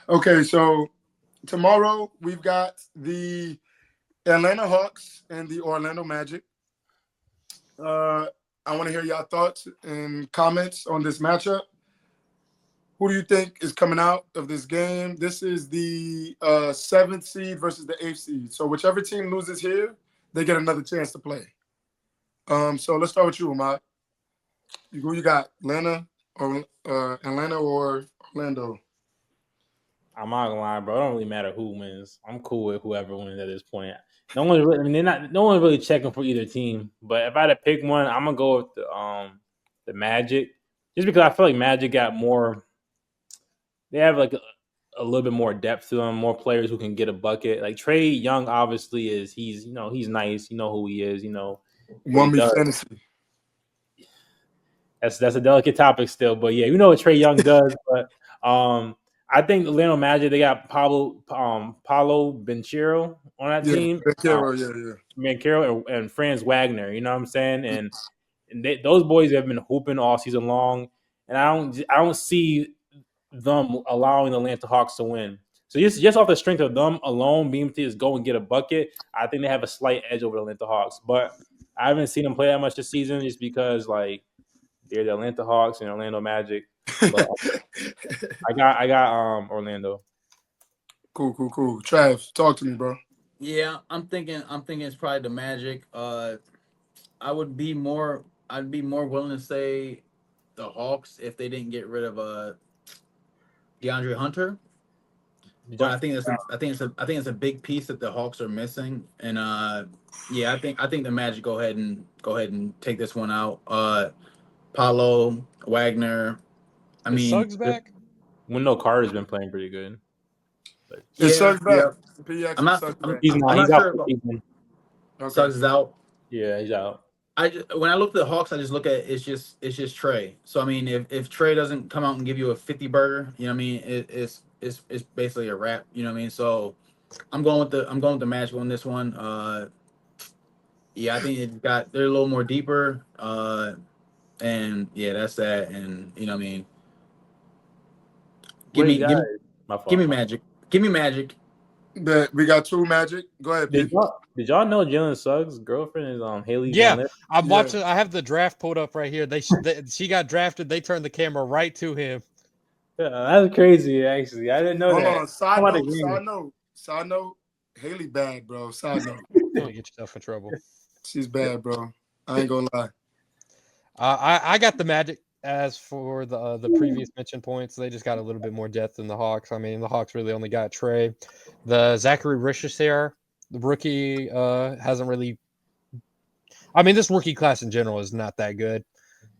Okay, so tomorrow we've got the Atlanta Hawks and the Orlando Magic. Uh, I want to hear your thoughts and comments on this matchup. Who do you think is coming out of this game? This is the seventh seed versus the eighth seed. So whichever team loses here, they get another chance to play. So let's start with you, Ahmad. Who you got? Atlanta or Orlando? I'm not gonna lie, bro. It don't really matter who wins. I'm cool with whoever wins at this point. No one's really, I mean, they're not. No one's really checking for either team. But if I had to pick one, I'm gonna go with the Magic, just because I feel like Magic got more. They have like a little bit more depth to them, more players who can get a bucket. Like Trey Young, obviously he's nice. You know who he is. You know what he One me does. fantasy. That's a delicate topic still, but yeah, you know what Trey Young does. But I think the Orlando Magic, they got Paulo Benchero on that Yeah, team, Carroll, yeah. Mancaro and Franz Wagner. You know what I'm saying? And those boys have been hooping all season long, and I don't see them allowing the Atlanta Hawks to win. So just off the strength of them alone being able to just go and get a bucket, I think they have a slight edge over the Atlanta Hawks. But I haven't seen them play that much this season, just because like they're the Atlanta Hawks and Orlando Magic. But I got Orlando. Cool. Trav, talk to me, bro. Yeah, I'm thinking it's probably the Magic. I'd be more willing to say the Hawks if they didn't get rid of DeAndre Hunter. But I think it's a big piece that the Hawks are missing. And yeah, I think the Magic go ahead and take this one out. Paulo, Wagner. I Is mean, Suggs back? Wendell Carter's been playing pretty good. But It's yeah, Suggs yeah. back. P I'm actually not. Suggs I'm, back. he's I'm not. not He's out sure for about the season. Okay. Suggs is out. Yeah, he's out. When I look at the Hawks, I just look at it's just Trey. So I mean, if Trey doesn't come out and give you a 50 burger, you know what I mean, it's basically a wrap. You know what I mean. So I'm going with the Magic on this one. Yeah, I think they're a little more deeper. And yeah, that's that. And you know what I mean, What give do you me got? give me My give me fault. Magic. Give me Magic. But we got two Magic. Go ahead, Did P. y'all know Jalen Suggs' girlfriend is Haley Van Yeah, Lith? I'm Yeah. watching. I have the draft pulled up right here. She got drafted. They turned the camera right to him. Yeah, that's crazy. Actually, I didn't know Hold that. on. Side How about note. the game? Side note. Haley bad, bro. Side note. Don't get yourself in trouble. She's bad, bro. I ain't gonna lie. I got the Magic. As for the previous mentioned points, they just got a little bit more depth than the Hawks. I mean, the Hawks really only got Trey. The Zachary Richardson, the rookie, hasn't really. I mean, this rookie class in general is not that good.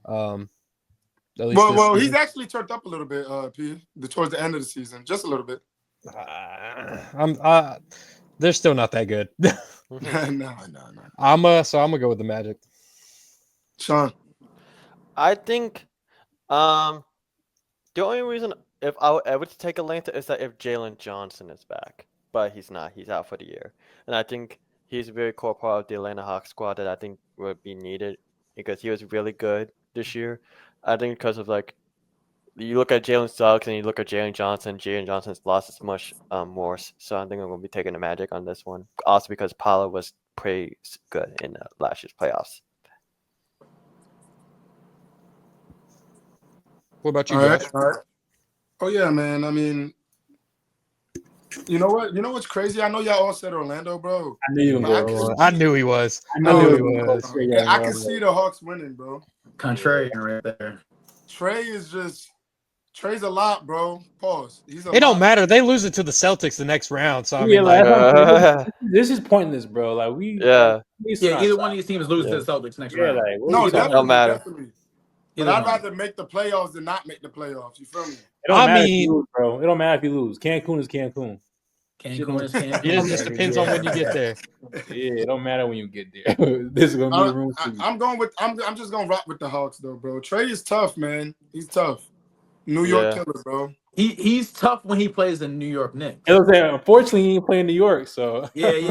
At least this Well, he's season. actually turned up a little bit, P. Towards the end of the season, just a little bit. They're still not that good. no. I'm gonna go with the Magic. Sean. I think the only reason if I would ever take Atlanta is that if Jalen Johnson is back, but he's not. He's out for the year, and I think he's a very core part of the Atlanta Hawks squad that I think would be needed because he was really good this year. I think because of like you look at Jalen Suggs and you look at Jalen Johnson. Jalen Johnson's lost as much more, so I think I'm going to be taking the Magic on this one. Also because Paolo was pretty good in last year's playoffs. What about you, All right. Josh? Oh yeah, man. I mean, you know what? You know what's crazy? I know y'all all said Orlando, bro. I knew you But were I going. can- I knew he was. I I knew knew he you were was. going. I can see the Hawks winning, bro. Contrarian right there. Trey's a lot, bro. Pause. He's a It don't lot. matter. They lose it to the Celtics the next round. So I Yeah, mean, like, Uh, this is pointless, bro. Like yeah. Yeah, either one of these teams lose Yeah. to the Celtics next Yeah, round. like what No, are we talking definitely, about? Don't matter. definitely. But Either I'd one. rather make the playoffs than not make the playoffs. You feel me? It don't I matter if mean- you lose, bro. It don't matter if you lose. Cancun is Cancun. Cancun is Cancun. it just depends on when you get there. Yeah, it don't matter when you get there. This is gonna be the room for you. I'm just gonna rock with the Hawks though, bro. Trey is tough, man. He's tough. New York Yeah. killer, bro. He's tough when he plays the New York Knicks. I was saying, unfortunately, he ain't playing New York, so Yeah. You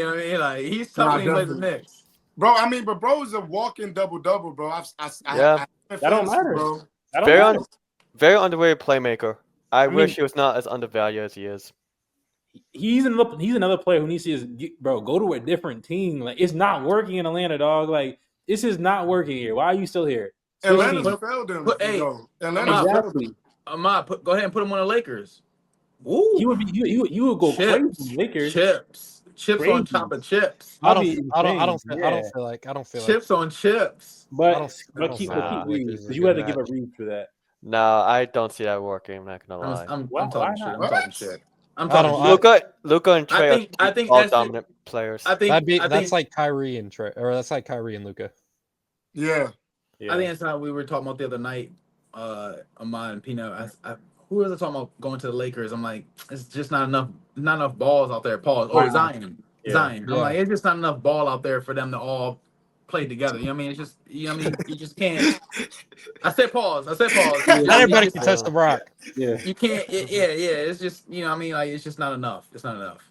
know what I mean? Like he's tough Nah, when he plays the definitely. Knicks. Bro, I mean, but bro is a walking double-double, bro. Yeah. That don't matter. bro. that don't Very matter. very underrated playmaker. I mean- wish he was not as undervalued as he is. He's another player who needs to just go to a different team. Like it's not working in Atlanta, dog. Like this is not working here. Why are you still here? Switch Atlanta teams. failed him. Hey, though. Atlanta Ahmad, failed Exactly. him. Ahmad, go ahead and put him on the Lakers. Woo. He would be. You would go crazy chips, with Lakers. chips on Crazy. top of chips. Might I be don't insane. feel like Chips on chips. But don't keep feel like Reed, Lakers is a you had to good give a match. Reed for that. No, I don't see that working. I'm not gonna lie. I'm Why talking shit. not? I'm What? talking shit. I'm I talking don't- shit. Luca and Trey think- are I think all that's it. dominant players. I think that's like Kyrie and Trey, or that's like Kyrie and Luka. Yeah. Yeah. I think that's how we were talking about the other night. Ahmad and Pino. Who was I talking about going to the Lakers? I'm like, it's just not enough balls out there. Pause. Oh, Wow. Zion. Yeah. Zion. I'm Yeah. like, it's just not enough ball out there for them to all play together. You know what I mean? It's just, you know what I mean? You just can't. I said pause. Not You everybody just- can touch the rock. Yeah. You can't. Yeah. It's just, you know what I mean? Like, it's just not enough. It's not enough.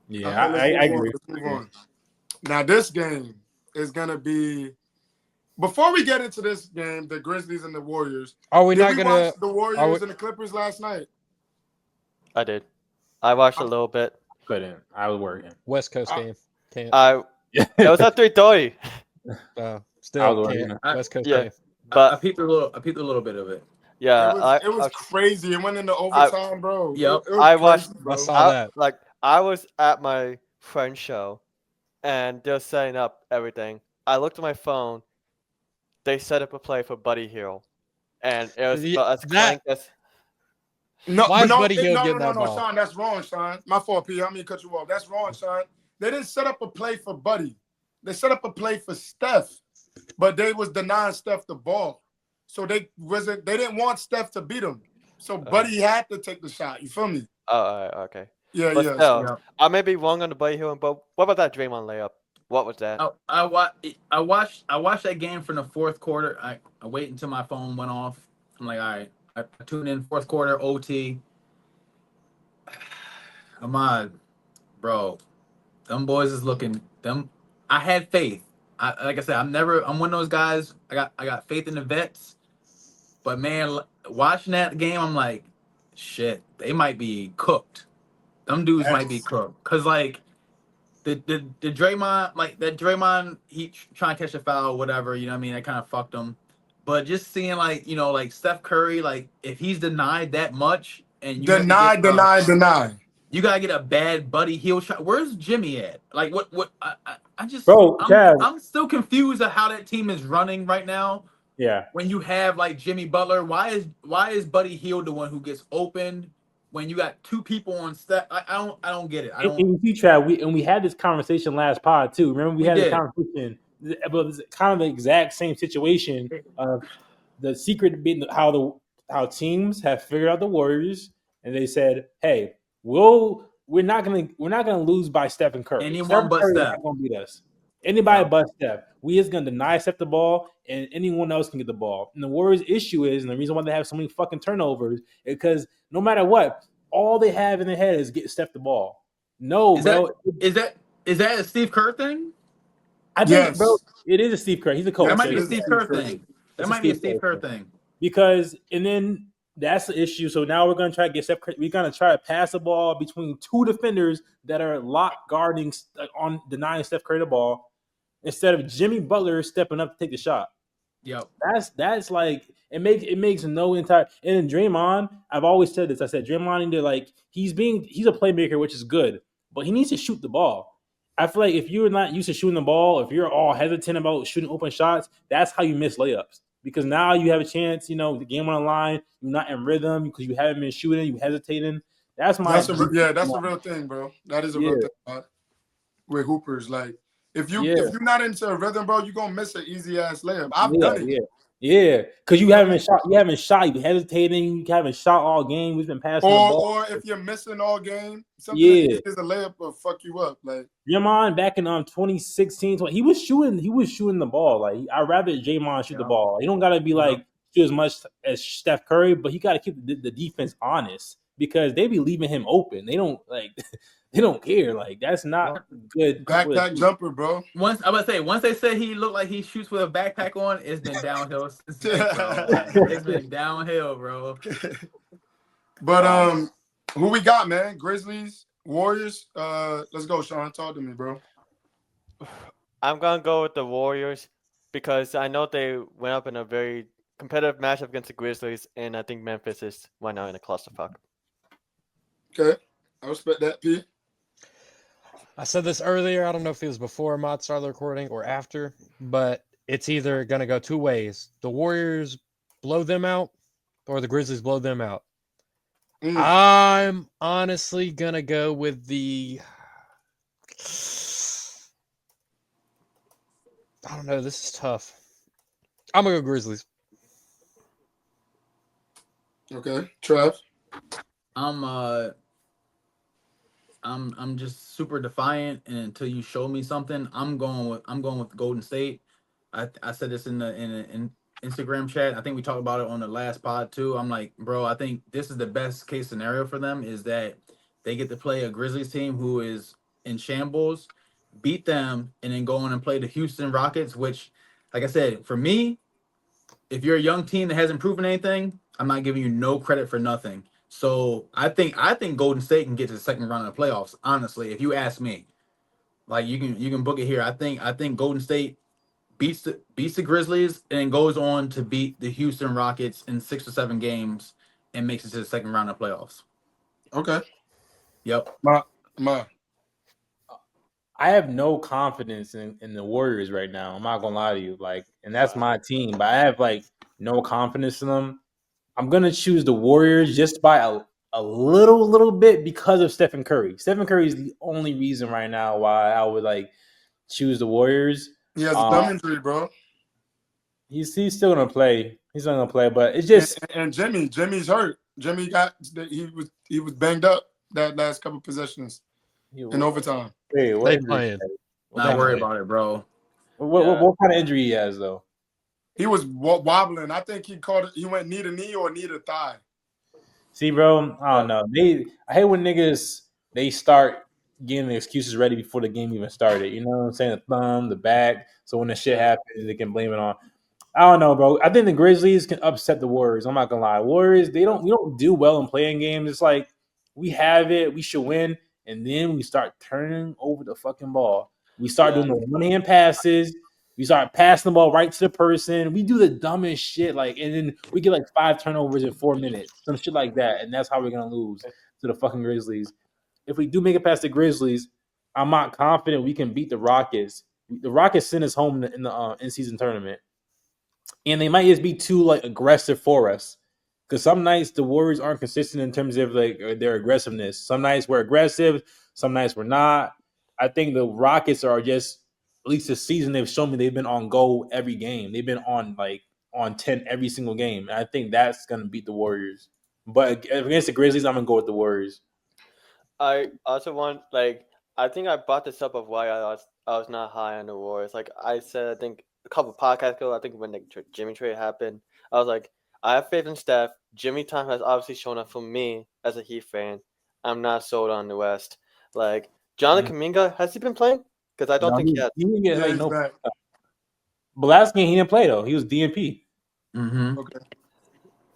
Yeah. Okay, I let's move on. agree. Let's move on. Now this game is gonna be. Before we get into this game, the Grizzlies and the Warriors. Are we did not we gonna? watch the Warriors and the Clippers last night? I did. I watched a little bit. Couldn't. I was working. West Coast game? Can't. It was at 3:30. Still I was can't. working. West Coast Yeah. game. I But peeped a little bit of it. yeah, It was crazy. It went into overtime, bro. Yep. It was I watched- crazy, bro. I saw that. I was at my friend's show, and they're setting up everything. I looked at my phone. They set up a play for Buddy Hield, and it was Yeah, as that- clank as No, Why but is no, Buddy Hield no, getting no, that no, ball? Sean, that's wrong, Sean. My fault, P. I mean, cut you off. That's wrong, Sean. They didn't set up a play for Buddy. They set up a play for Steph, but they was denying Steph the ball. So they didn't want Steph to beat him. So Buddy had to take the shot. You feel me? okay. Yeah, But yeah. still, Yeah. I may be wrong on the Buddy Hield, but what about that Draymond layup? What was that? I watched that game from the fourth quarter. I wait until my phone went off. I'm like, all right. I tuned in fourth quarter OT. Ahmad, bro, them boys is looking them. I had faith. Like I said, I'm one of those guys. I got faith in the vets. But man, watching that game, I'm like, shit, they might be cooked. Them dudes might be cooked. Cause like the Draymond, like that Draymond, he trying to catch a foul, whatever, you know what I mean? That kind of fucked him. But just seeing like, you know, like Steph Curry, like if he's denied that much and you Deny. you gotta get a bad Buddy Hield shot. Where's Jimmy at? Like what I just Bro, Chaz. I'm still confused at how that team is running right now. Yeah. When you have like Jimmy Butler, why is Buddy Hield the one who gets opened when you got two people on Steph? I don't get it. I don't. And see, Chad, we had this conversation last pod too. Remember we had did. a conversation about this kind of the exact same situation of the secret being how teams have figured out the Warriors and they said, "Hey, we're not gonna lose by Steph and Curry. Anyone but Curry's Steph. not gonna beat us. Anybody but Steph. We just gonna deny Steph the ball, and anyone else can get the ball." And the Warriors' issue is, and the reason why they have so many fucking turnovers, is because no matter what, all they have in their head is get Steph the ball. No, Is bro. that a Steve Kerr thing? I think, Yes. bro, it is a Steve Kerr. He's a coach. That might be a it's Steve Steve Kerr Kerr. thing. That It's a might be a Steve Steve Kerr Kerr thing. Because, and then that's the issue. So now we're going to try to get Steph. We're going to try to pass the ball between two defenders that are locked guarding on denying Steph Curry the ball instead of Jimmy Butler stepping up to take the shot. Yep. That's like it makes no entire. And then Draymond, I've always said this. I said Draymond need to he's a playmaker, which is good, but he needs to shoot the ball. I feel like if you're not used to shooting the ball, if you're all hesitant about shooting open shots, that's how you miss layups. Because now you have a chance, the game on the line, you're not in rhythm because you haven't been shooting, you hesitating. That's That's a real thing, bro. That is a real Yeah. thing, bro. With hoopers. Like if you're not into a rhythm, bro, you're gonna miss an easy ass layup. I've done it. Yeah, because you haven't shot, you've been hesitating, you haven't shot all game, we've been passing the ball. Or if you're missing all game, something that easy as a layup will fuck you up. Like Draymond back in 2016, he was shooting the ball. Like I'd rather Draymond shoot the ball. He don't gotta be shoot as much as Steph Curry, but he gotta keep the defense honest because they be leaving him open. They don't they don't care. Like that's not good. backpack jumper, bro. Once they said he looked like he shoots with a backpack on, it's been downhill since then, bro. It's been downhill, bro. But who we got, man? Grizzlies, Warriors. Let's go, Sean. Talk to me, bro. I'm gonna go with the Warriors because I know they went up in a very competitive matchup against the Grizzlies, and I think Memphis is right now in a clusterfuck. Okay, I respect that, P. I said this earlier. I don't know if it was before Mod started recording or after, but it's either going to go two ways. The Warriors blow them out or the Grizzlies blow them out. I'm honestly going to go with the... I don't know. This is tough. I'm going to go Grizzlies. Okay, Trev. I'm just super defiant, and until you show me something, I'm going with Golden State. I said this in the Instagram chat. I think we talked about it on the last pod too. I'm like, bro, I think this is the best case scenario for them is that they get to play a Grizzlies team who is in shambles, beat them, and then go on and play the Houston Rockets, which, like I said, for me, if you're a young team that hasn't proven anything, I'm not giving you no credit for nothing. So I think Golden State can get to the second round of the playoffs. Honestly, if you ask me, like you can book it here. I think Golden State beats the Grizzlies and goes on to beat the Houston Rockets in 6 or 7 games and makes it to the second round of playoffs. Okay. Yep. Ma. I have no confidence in the Warriors right now. I'm not gonna lie to you. Like, and that's my team, but I have like no confidence in them. I'm gonna choose the Warriors just by a little bit because of Stephen Curry. Stephen Curry is the only reason right now why I would like choose the Warriors. He has a thumb injury, bro. He's still gonna play. He's still gonna play, but it's just and Jimmy's hurt. Jimmy he was banged up that last couple possessions in overtime. Wait, what They injury? playing. Not worry about it, bro. What kind of injury he has though? He was wobbling. I think he caught it. He went knee to knee or knee to thigh. See, bro, I don't know. I hate when niggas they start getting the excuses ready before the game even started. You know what I'm saying? The thumb, the back. So when the shit happens, they can blame it on. I don't know, bro. I think the Grizzlies can upset the Warriors. I'm not gonna lie. Warriors, we don't do well in playing games. It's like we have it, we should win, and then we start turning over the fucking ball. We start doing the one-hand passes. We start passing the ball right to the person. We do the dumbest shit, like, and then we get like 5 turnovers in 4 minutes, some shit like that, and that's how we're gonna lose to the fucking Grizzlies. If we do make it past the Grizzlies, I'm not confident we can beat the Rockets. The Rockets sent us home in the in-season tournament, and they might just be too like aggressive for us. Because some nights the Warriors aren't consistent in terms of like their aggressiveness. Some nights we're aggressive, some nights we're not. I think the Rockets are just, at least this season, they've shown me they've been on goal every game. They've been on 10 every single game. And I think that's gonna beat the Warriors. But against the Grizzlies, I'm gonna go with the Warriors. I also want I think I brought this up of why I was not high on the Warriors. Like I said, I think a couple podcasts ago, I think when the Jimmy trade happened, I was like, I have faith in Steph. Jimmy time has obviously shown up for me as a Heat fan. I'm not sold on the West. Like Jonathan Kuminga, has he been playing? Because I don't think he has. He didn't get but last game he didn't play though. He was DNP. Mm-hmm. Okay.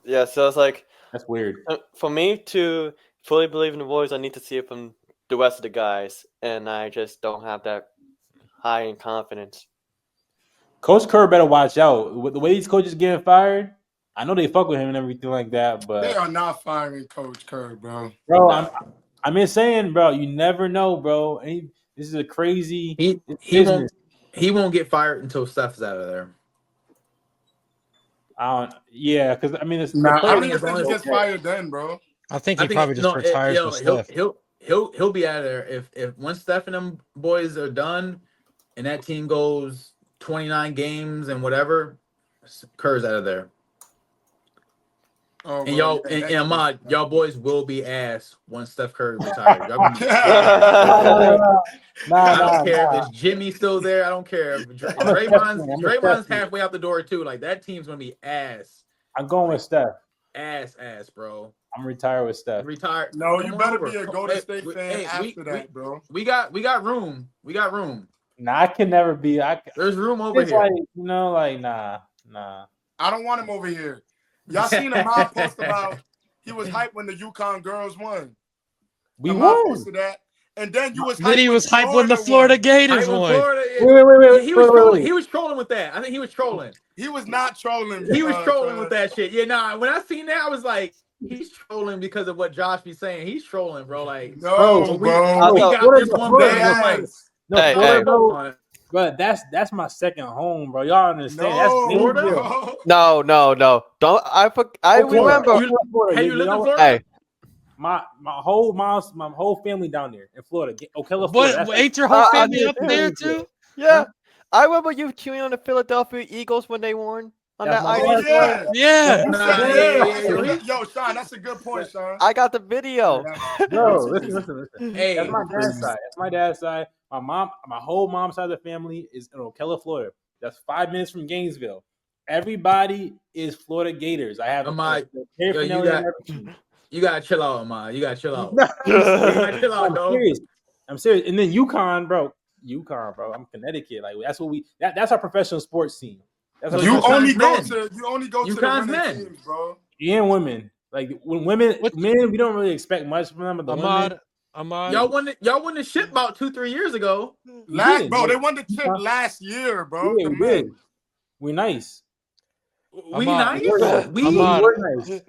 Yeah, so it's like that's weird. For me to fully believe in the Warriors, I need to see it from the rest of the guys, and I just don't have that high in confidence. Coach Kerr better watch out. With the way these coaches getting fired, I know they fuck with him and everything like that, but they are not firing Coach Kerr, bro. Bro, I'm just saying, bro. You never know, bro. This is a crazy. He won't get fired until Steph's out of there. Yeah, because I mean, I don't even think he gets fired then, bro. I think he probably just retires for Steph. He'll be out of there if once Steph and them boys are done, and that team goes 29 games and whatever, Kerr's out of there. Oh, and y'all boys will be ass once Steph Curry retires. I don't care if it's Jimmy still there. I don't care if Draymond's halfway out the door too. Like that team's gonna be ass. I'm going with Steph. Ass, bro. I'm retired with Steph. Retired. No, you better be a Golden State fan after that, bro. We got room. We got room. Nah, I can never be. There's room over here. Like, nah. I don't want him over here. Y'all seen a mob post about he was hyped when the UConn girls won. We Ahmad won. posted that. And then you was Then he hyped was hyped when the won. Florida Gators Hype when won. Florida, Wait. he was trolling. He was trolling with that. I think he was trolling. He was not trolling. He was trolling Trav. with that shit. Yeah, nah. When I seen that, I was like, he's trolling because of what Josh be saying. He's trolling, bro. Like, No, we bro. got this one They bad. ass. No, Hey, Florida, hey. bro, but that's my second home, bro. Y'all understand? That's No, Florida? Gainesville. No. Don't I remember. Have you lived in Florida? Hey, My whole family down there in Florida, Ocala, Florida. What? That's Ain't your whole I family did up too. there too? yeah. I remember you cheering on the Philadelphia Eagles when they won on That's that my ice. yeah. Yeah. Nah, Yeah. Yo, Sean, that's a good point, Sean. I got the video. Bro, listen. Hey, That's my dad's side. That's my dad's side. My whole mom's side of the family is in Ocala, Florida. That's 5 minutes from Gainesville. Everybody is Florida Gators. I have Ahmad, paraphernalia and everything. you gotta chill out, Ahmad. You gotta chill out. No, You gotta chill out, I'm dog. serious. I'm serious. And then UConn, bro. I'm Connecticut. Like that's what that's our professional sports team. That's what You UConn's only go men. to the UConn's winning men. teams, bro. and women. Like when men, we don't really expect much from them. But the women, Ahmad. Y'all won the ship about 2-3 years ago. They won the chip last year, bro. yeah, The we men. did. We're nice. We Ahmad, nice. Ahmad, We're nice.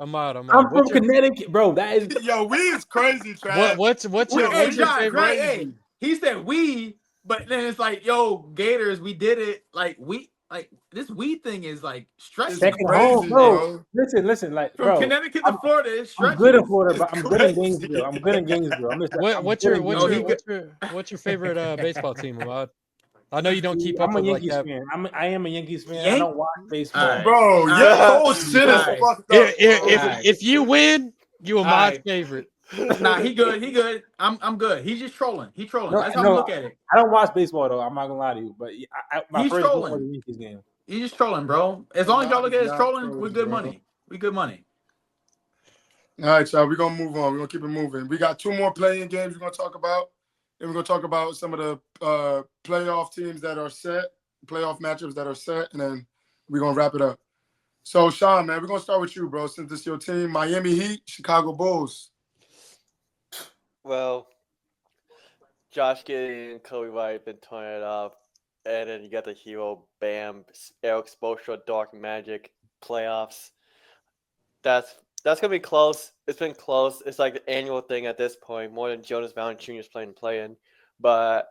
Ahmad. I'm from Connecticut, bro. That is Yo, we is crazy, Trav. What's your Josh, favorite? right? Hey, he said we, but then it's like, yo, Gators, we did it. Like this we thing is like stretching. second crazy, home, bro. Listen, like, From bro. Connecticut to Florida, it's I'm stretching. good in Florida, but It's I'm good in crazy. Gainesville. I'm good in Gainesville. What's your favorite baseball team, Ahmad? I know you don't keep up I'm a with like Yankees that. fan. I am a Yankees fan. I don't watch baseball. All right. Bro, your whole shit is Alright. fucked up. If you win, you Ahmad's Alright. favorite. Nah, he good. I'm good. He's just trolling. He trolling. No, That's how no, we look at it. I don't watch baseball though. I'm not gonna lie to you, but my He's first game trolling. was the Yankees game. He's just trolling, bro. As long as y'all look at it as Not trolling, trolling, we're good bro. money. We good money. All right, y'all. We're gonna move on. We're gonna keep it moving. We got 2 more playing games we're gonna talk about. Then we're gonna talk about some of the playoff teams that are set, playoff matchups that are set, and then we're gonna wrap it up. So, Sean, man, we're gonna start with you, bro. Since this is your team, Miami Heat, Chicago Bulls. Well, Josh Giddey and Kobe White been turning it up, and then you got the hero Bam, Eric Spoelstra, Dark Magic playoffs. That's gonna be close. It's been close. It's like the annual thing at this point, more than Jonas Valanciunas playing. But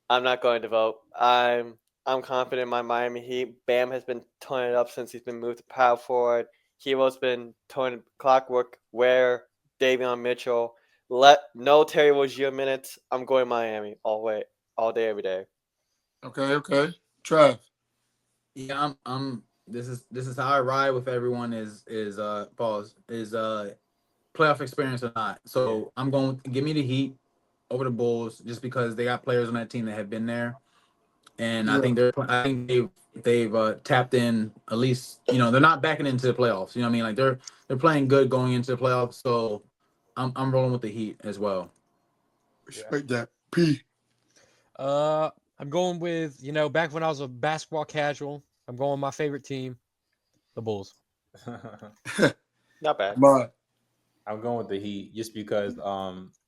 I'm not going to vote. I'm confident in my Miami Heat. Bam has been turning it up since he's been moved to power forward. Hero's been turning clockwork. Where Davion Mitchell. No Terry Rozier minutes. I'm going Miami all day, every day. Okay. Trav. Yeah, I'm this is how I ride with everyone is playoff experience or not. So I'm going to give me the Heat over the Bulls just because they got players on that team that have been there. And I think they've tapped in at least, they're not backing into the playoffs. You know what I mean? Like they're playing good going into the playoffs. So I'm rolling with the Heat as well. Respect that. P. I'm going with, back when I was a basketball casual, I'm going with my favorite team, the Bulls. Not bad. I'm going with the Heat just because,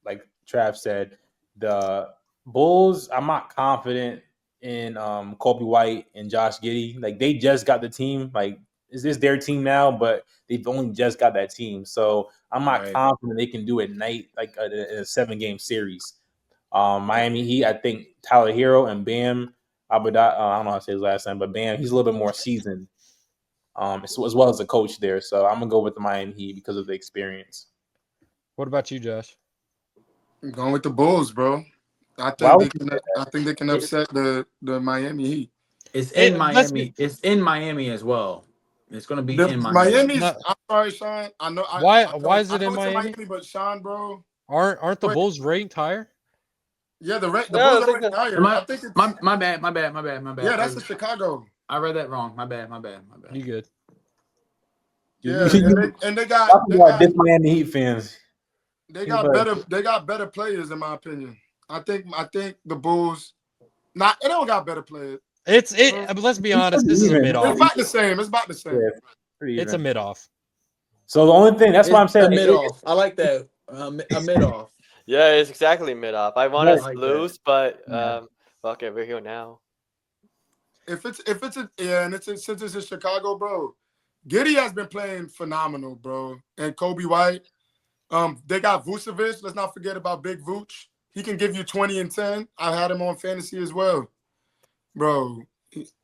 like Trav said, the Bulls. I'm not confident in Kobe White and Josh Giddey. Like they just got the team. Like is this their team now? But they've only just got that team, so I'm not confident they can do it night like in a 7-game series. Miami Heat. I think Tyler Hero and Bam Abudat. I don't know how to say his last name, but Bam. He's a little bit more seasoned. As well as a coach there, so I'm gonna go with the Miami Heat because of the experience. What about you, Josh? I'm going with the Bulls, bro. I think they can upset the Miami Heat. It's in Miami. It's in Miami as well. It's gonna be in Miami. Miami's. I'm sorry, Sean. I know. Why is it in Miami? But Sean, bro, aren't the Bulls ranked higher? Yeah, the Bulls are ranked higher. I think it's my bad. Yeah, that's in Chicago. I read that wrong. My bad. You good? Yeah, and they got Miami Heat fans. They got better players in my opinion. I think the Bulls. They don't got better players. Let's be honest. This is a mid off. It's about the same. Yeah, It's a mid off. So the only thing that's why I'm It's saying a mid off. I like that. A mid off. Yeah, it's exactly mid off. I want I us like to that. lose, but Yeah. okay, we're here now. If it's since it's in Chicago, bro, Giddey has been playing phenomenal, bro. And Kobe White. They got Vucevic. Let's not forget about Big Vooch. He can give you 20 and 10. I had him on fantasy as well, bro.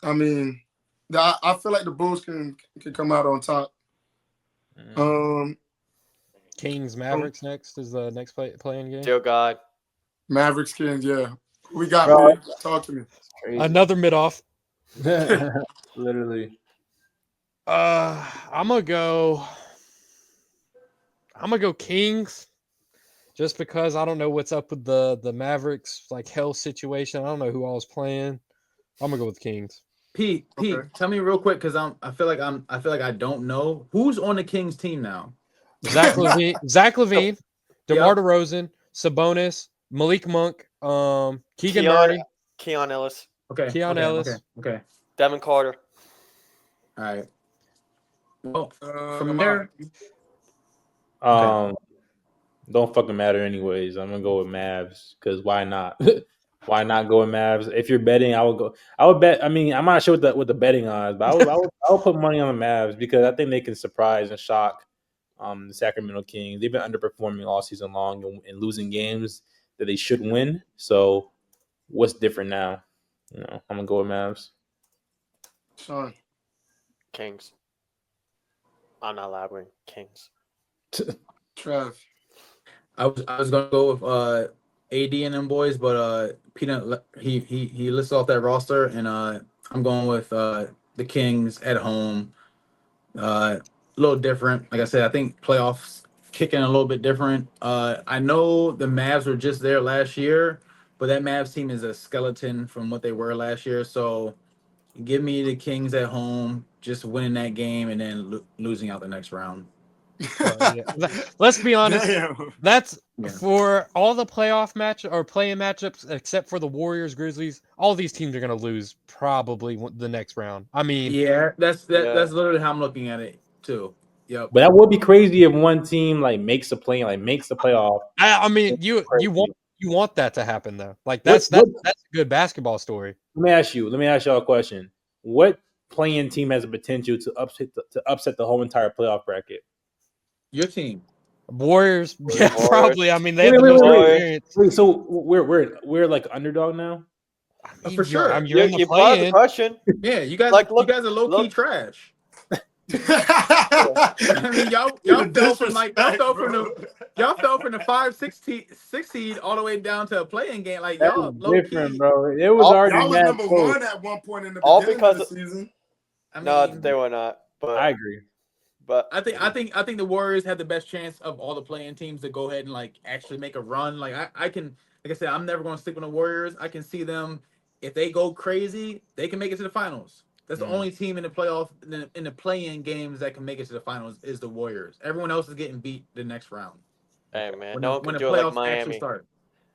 I mean, I feel like the Bulls can come out on top. Kings Mavericks next is the next playing game. Dear God. Mavericks Kings, yeah. We got Bro. talk to me. Crazy. Another mid off. Literally. I'm gonna go Kings, just because I don't know what's up with the Mavericks like health situation. I don't know who all's playing. I'm gonna go with Kings. Pete, Okay. tell me real quick because I feel like I don't know who's on the Kings team now. Zach Levine, DeMar Yep. DeRozan, Sabonis, Malik Monk, Keegan Keon, Murray, Keon Ellis, Okay. Keon Ellis. Okay. Devin Carter. All right. Well, from Lamar. there, Don't fucking matter anyways. I'm gonna go with Mavs because why not? Why not go with Mavs? If you're betting, I would bet. I mean, I'm not sure what the betting odds, but I would put money on the Mavs because I think they can surprise and shock the Sacramento Kings. They've been underperforming all season long and losing games that they should win. So what's different now? I'm gonna go with Mavs. Sean. Kings. I'm not elaborating. Kings. Trev. I was gonna go with AD and them boys, but Peanut he lists off that roster, and I'm going with the Kings at home. A little different. Like I said, I think playoffs kicking a little bit different. I know the Mavs were just there last year, but that Mavs team is a skeleton from what they were last year. So give me the Kings at home, just winning that game and then losing out the next round. Yeah. Let's be honest. Damn. That's Yeah. for all the playoff match or playing matchups, except for the Warriors, Grizzlies. All these teams are going to lose probably the next round. I mean, Yeah, that's Yeah. literally how I'm looking at it too. Yep. But that would be crazy if one team makes the playoff. I mean, you want that to happen though. Like that's a good basketball story. Let me ask y'all a question. What playing team has the potential to upset the whole entire playoff bracket? Your team. Warriors, yeah, Warriors. probably. I mean, they have Wait, the most wait. experience. Wait, so we're like underdog now? I mean, For sure. You're in the You brought the play-in. question. Yeah, you guys Like, you look- guys are low key look. trash. I mean, y'all fell from the 5-6 seed all the way down to a playing game. Like That y'all was low different, key. bro. It was Y'all already Y'all was mad number close. one at one point in the All beginning because of the season. I mean, No, they were not. But I agree. but I think the Warriors have the best chance of all the playing teams to go ahead and actually make a run. Like I can, like I said, I'm never going to stick with the Warriors. I can see them if they go crazy, they can make it to the finals. That's the only team in the playoff in the play-in games that can make it to the finals is the Warriors. Everyone else is getting beat the next round. hey man, When no the, one when can the do it like playoffs actually Miami. start.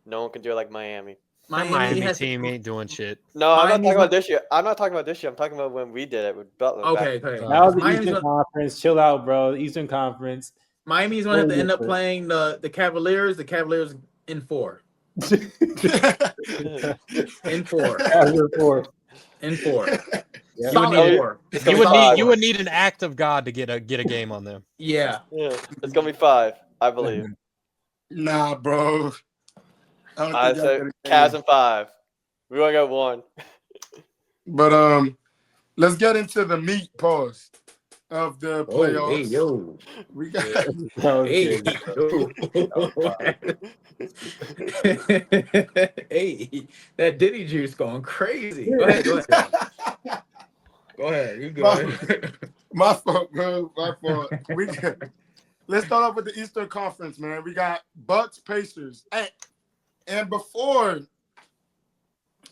No one can do it like Miami. That Miami Miami has team ain't doing shit. No, I'm not Miami's talking about not- this year. I'm not talking about this year. I'm talking about when we did it with Butler. Okay, back- okay. That was the Miami's Eastern gonna, Conference. Chill out, bro. The Eastern Conference. Miami's gonna have to Totally end up different. playing the Cavaliers. The Cavaliers in 4. In 4. In 4. Yeah. Solid 4. It's You gonna would be five. need an act of God to get a game on them. Yeah. Yeah, it's gonna be 5. I believe. Nah, bro. I don't I think y'all said get a Cavs game. and 5. We only got 1. But let's get into the meat pause of the Oh, playoffs. hey, yo. We got Hey, hey, that Diddy juice going crazy. Go ahead. Go ahead. You go. my fault, bro. My fault. Let's start off with the Eastern Conference, man. We got Bucks, Pacers, and before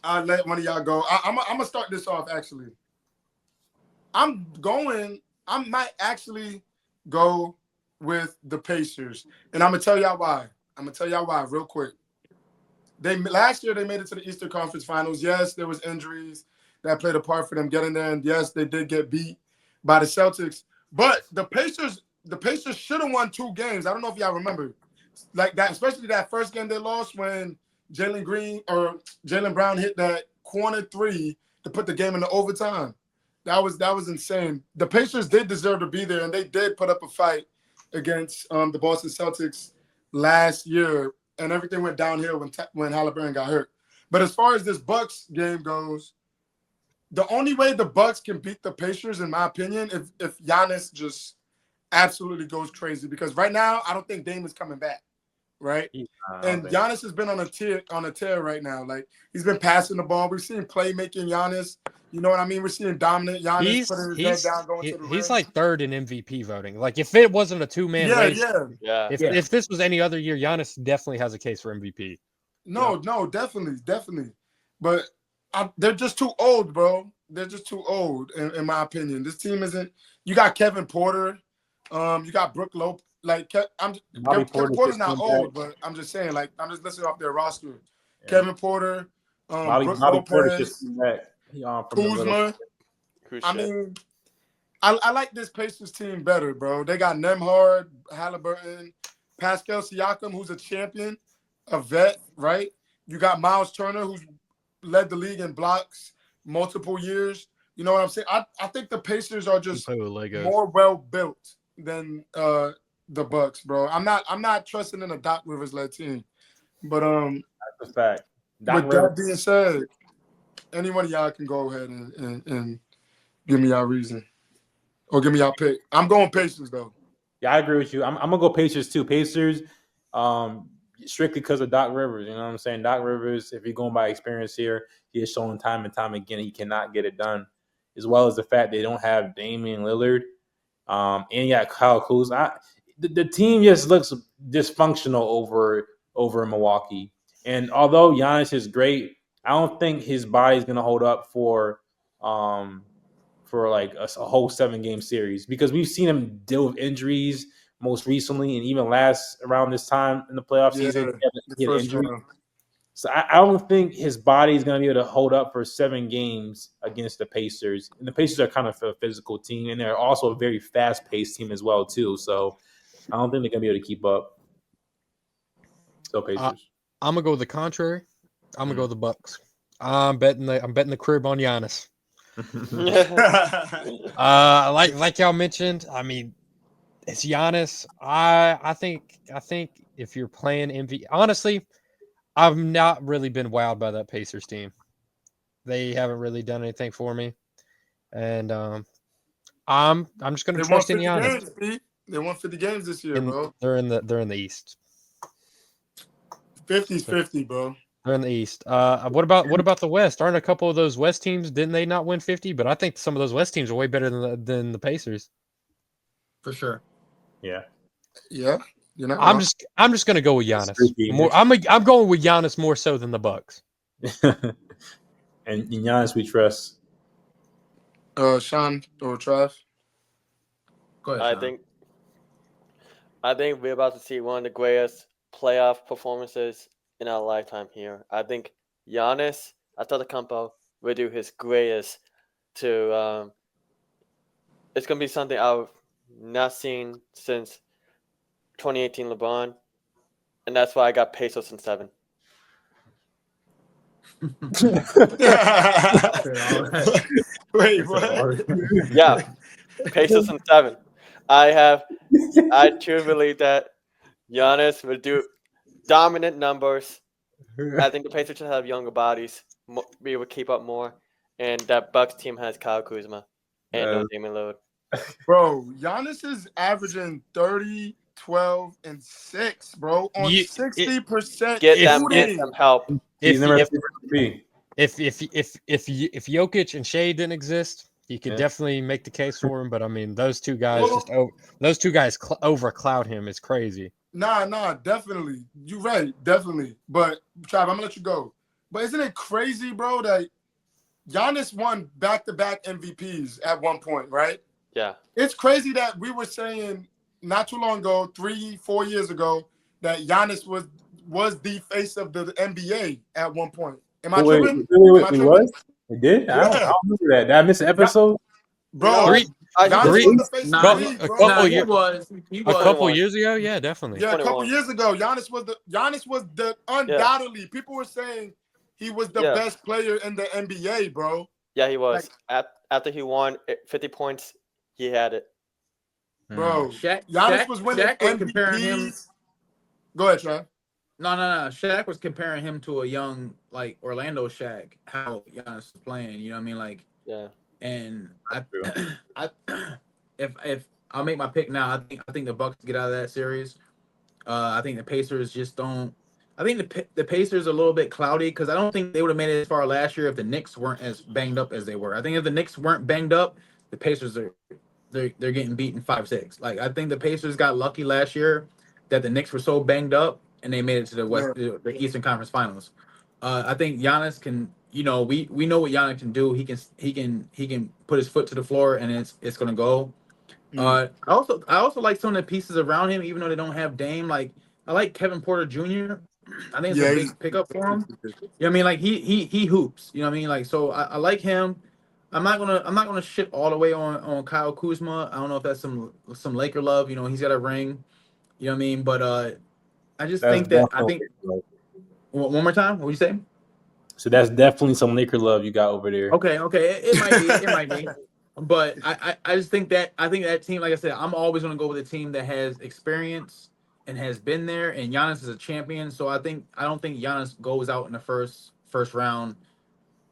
I let one of y'all go, I'm gonna start this off. Actually, I might actually go with the Pacers, and I'm gonna tell y'all why. Real quick. Last year they made it to the Eastern Conference Finals. Yes, there was injuries that played a part for them getting there, and yes, they did get beat by the Celtics. But the Pacers the Pacers should have won 2 games. I don't know if y'all remember, like that, especially that first game they lost when Jalen Brown hit that corner 3 to put the game into overtime. That was insane. The Pacers did deserve to be there, and they did put up a fight against the Boston Celtics last year, and everything went downhill when Halliburton got hurt. But as far as this Bucks game goes, the only way the Bucks can beat the Pacers, in my opinion, if Giannis just absolutely goes crazy, because right now I don't think Dame is coming back, right? And Giannis has been on a tear right now. Like, he's been passing the ball. We've seen playmaking Giannis. You know what I mean? We're seeing dominant Giannis putting his head down, going to the rim. He's like 3rd in MVP voting. Like, if it wasn't a 2-man race, if this was any other year, Giannis definitely has a case for MVP. No, definitely. But they're just too old, bro. They're just too old, in my opinion. This team isn't. You got Kevin Porter, you got Brook Lopez. Like, Kevin Porter's not old, but I'm just saying. Like, I'm just listening off their roster. Yeah. Kevin Porter, Brook Lopez, Kuzma. I mean, I like this Pacers team better, bro. They got Nembhard, Halliburton, Pascal Siakam, who's a champion, a vet, right? You got Miles Turner, who's led the league in blocks multiple years. You know what I'm saying? I think the Pacers are just more well built than the Bucks, bro. I'm not trusting in a Doc Rivers led team. But that's a fact. With that being said, any one of y'all can go ahead and give me y'all reason. Or give me y'all pick. I'm going Pacers though. Yeah, I agree with you. I'm gonna go Pacers too. Pacers, strictly because of Doc Rivers. You know what I'm saying? Doc Rivers, if you're going by experience here, he has shown time and time again he cannot get it done. As well as the fact they don't have Damian Lillard, and you got Kyle Kuzma. The team just looks dysfunctional over in Milwaukee. And although Giannis is great, I don't think his body's gonna hold up for like a whole 7-game series, because we've seen him deal with injuries most recently, and even around this time in the playoff season, he had injury. So I don't think his body is going to be able to hold up for 7 games against the Pacers. And the Pacers are kind of a physical team, and they're also a very fast-paced team as well too. So I don't think they're going to be able to keep up. So Pacers. I'm gonna go the contrary. I'm gonna go the Bucks. I'm betting the crib on Giannis. Like y'all mentioned, I mean, it's Giannis. I think if you're playing MVP, honestly, I've not really been wowed by that Pacers team. They haven't really done anything for me, and I'm just gonna trust in Giannis. They won 50 games this year, bro. They're in the East. 50's 50, bro. They're in the East. What about the West? Aren't a couple of those West teams, didn't they not win 50? But I think some of those West teams are way better than the Pacers. For sure. Yeah. Yeah. You know, I'm just gonna go with Giannis. I'm going with Giannis more so than the Bucks. And in Giannis we trust. Sean or Trav? Go ahead, Sean. I think we're about to see one of the greatest playoff performances in our lifetime here. I think Giannis Antetokounmpo will do his greatest to. It's gonna be something I've not seen since 2018 LeBron, and that's why I got Pacers in 7. Wait, what? Yeah, Pacers in 7. I truly believe that Giannis will do dominant numbers. I think the Pacers should have younger bodies, be able to keep up more, and that Bucks team has Kyle Kuzma and no Damian Lillard. Bro, Giannis is averaging 30, 12, and 6, bro, on 60%. Get them help. If Jokic and Shea didn't exist, you could definitely make the case for him. But I mean, those two guys overcloud him. It's crazy. Nah, definitely. You're right, definitely. But Trav, I'm gonna let you go. But isn't it crazy, bro, that Giannis won back-to-back MVPs at one point, right? Yeah. It's crazy that we were saying not too long ago, 3-4 years ago, that Giannis was the face of the NBA at one point. Am I tripping? Wait, he was? He did? Yeah. I don't remember that. Did I miss an episode? Bro, Giannis Three- was the face of Nah, the league, a bro. couple he years- was. He A was. couple 21. years ago, yeah, definitely. Yeah, a couple 21. years ago, Giannis was the undoubtedly. People were saying he was the Yeah. best player in the NBA, bro. Yeah, he was. After he won 50 points, he had it. Bro, Shaq Giannis was winning Shaq was comparing him. MVPs. Go ahead, Trav. No. Shaq was comparing him to a young like Orlando Shaq. How Giannis was playing, you know what I mean? Like, Yeah. and True. I if I'll make my pick now, I think the Bucks get out of that series. I think the Pacers just don't. I think the Pacers are a little bit cloudy because I don't think they would have made it as far last year if the Knicks weren't as banged up as they were. I think if the Knicks weren't banged up, the Pacers are they're getting beaten 5-6. Like, I think the Pacers got lucky last year that the Knicks were so banged up and they made it to the Eastern Conference Finals. I think Giannis can. You know, we know what Giannis can do. He can put his foot to the floor and it's gonna go. I also like some of the pieces around him, even though they don't have Dame. Like, I like Kevin Porter Jr. I think it's a big pickup for him. You know what I mean? Like, he hoops. You know what I mean? Like, so I like him. I'm not gonna shit all the way on Kyle Kuzma. I don't know if that's some Laker love. You know, he's got a ring. You know what I mean? But I just think that one more time. What do you say? So that's definitely some Laker love you got over there. Okay. It might be. It might be. But I just think that that team, like I said, I'm always gonna go with a team that has experience and has been there. And Giannis is a champion, so I don't think Giannis goes out in the first round.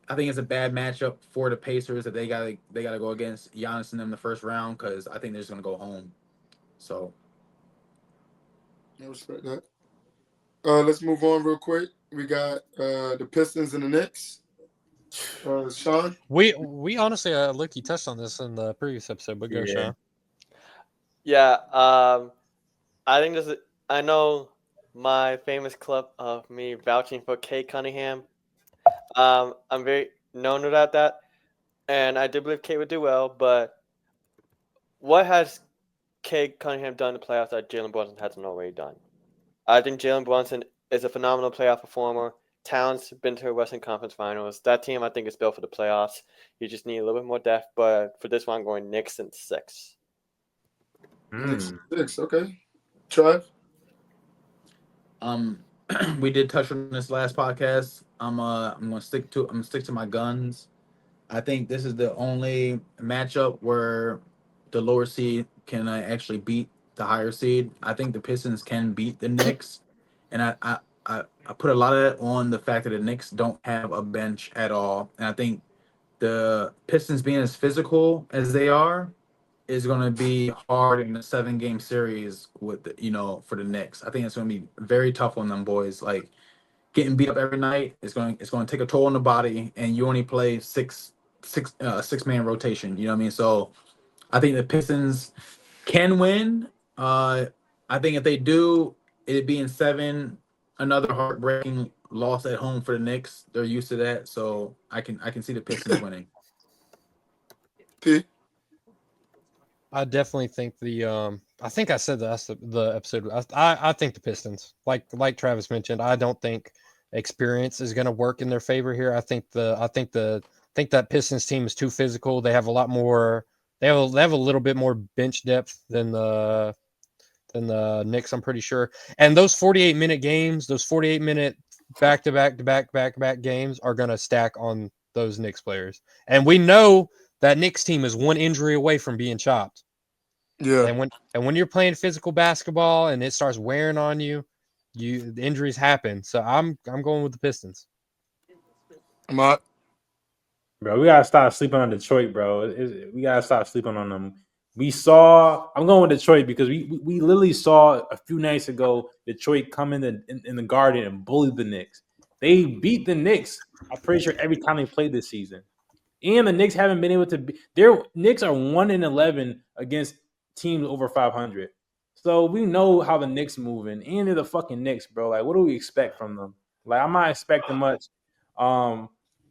I think it's a bad matchup for the Pacers that they gotta go against Giannis in them the first round because I think they're just gonna go home. So I respect that. Let's move on real quick. We got the Pistons and the Knicks. Sean? We honestly, Luke, you touched on this in the previous episode, but go, Yeah. Sean. Yeah. I think this is. I know my famous clip of me vouching for Kate Cunningham. I'm very known about that, and I do believe Kate would do well. But what has Kate Cunningham done in the playoffs that Jalen Brunson hasn't already done? I think Jalen Brunson is a phenomenal playoff performer. Towns been to the Western Conference Finals. That team, I think, is built for the playoffs. You just need a little bit more depth. But for this one, I'm going Knicks in 6. Knicks 6, okay. Trav? we did touch on this last podcast. I'm gonna stick to my guns. I think this is the only matchup where the lower seed can actually beat the higher seed. I think the Pistons can beat the Knicks, and I put a lot of that on the fact that the Knicks don't have a bench at all, and I think the Pistons being as physical as they are is going to be hard in the 7-game series with for the Knicks. I think it's going to be very tough on them boys. Like, getting beat up every night is going to take a toll on the body, and you only play six-man rotation. You know what I mean? So I think the Pistons can win. I think if they do, it'd be in 7. Another heartbreaking loss at home for the Knicks. They're used to that, so I can see the Pistons winning. P? I definitely think I think I said the episode. I think the Pistons, like Travis mentioned, I don't think experience is going to work in their favor here. I think that Pistons team is too physical. They have a lot more. They have a little bit more bench depth than the Knicks, I'm pretty sure. And those 48-minute games, those 48-minute back-to-back games are going to stack on those Knicks players. And we know that Knicks team is one injury away from being chopped. Yeah. And when you're playing physical basketball and it starts wearing on you, the injuries happen. So I'm going with the Pistons. Ahmad? Bro, we gotta stop sleeping on Detroit, bro. We gotta stop sleeping on them. I'm going with Detroit because we literally saw a few nights ago Detroit come in the Garden and bully the Knicks. They beat the Knicks, I'm pretty sure, every time they played this season. And the Knicks haven't been able to their Knicks are 1-11 against teams over 500. So we know how the Knicks moving, and they're the fucking Knicks, bro. Like, what do we expect from them? Like, I'm not expecting much.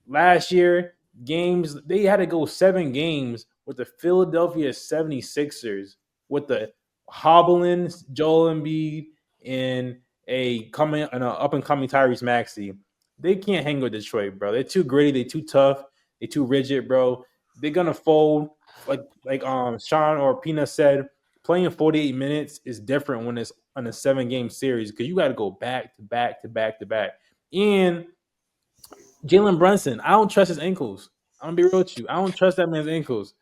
Last year, they had to go 7 games with the Philadelphia 76ers with the hobbling Joel Embiid and an up and coming Tyrese Maxey. They can't hang with Detroit, bro. They're too gritty, they're too tough, they're too rigid, bro. They're gonna fold. Sean or Pina said, playing 48 minutes is different when it's on a 7-game series because you got to go back to back to back to back. And Jalen Brunson, I don't trust his ankles. I'm gonna be real with you. I don't trust that man's ankles.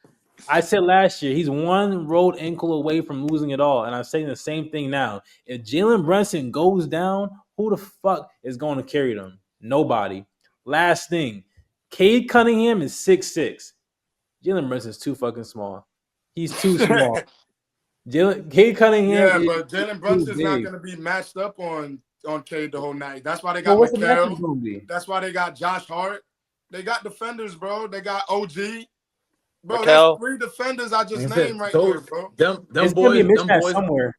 I said last year he's one rolled ankle away from losing it all, and I'm saying the same thing now. If Jalen Brunson goes down, who the fuck is going to carry them? Nobody. Last thing, Cade Cunningham is 6'6". Jalen Brunson's too fucking small. He's too small. Cade Cunningham. Yeah, but Jalen Brunson's not going to be matched up on Cade the whole night. That's why they got What's the matchup Mikal. gonna be? That's why they got Josh Hart. They got defenders, bro. They got OG. Bro, Mikal. there's 3 defenders I just Like I said, named right those- there, bro. Them It's gonna be a boys, mismatch somewhere.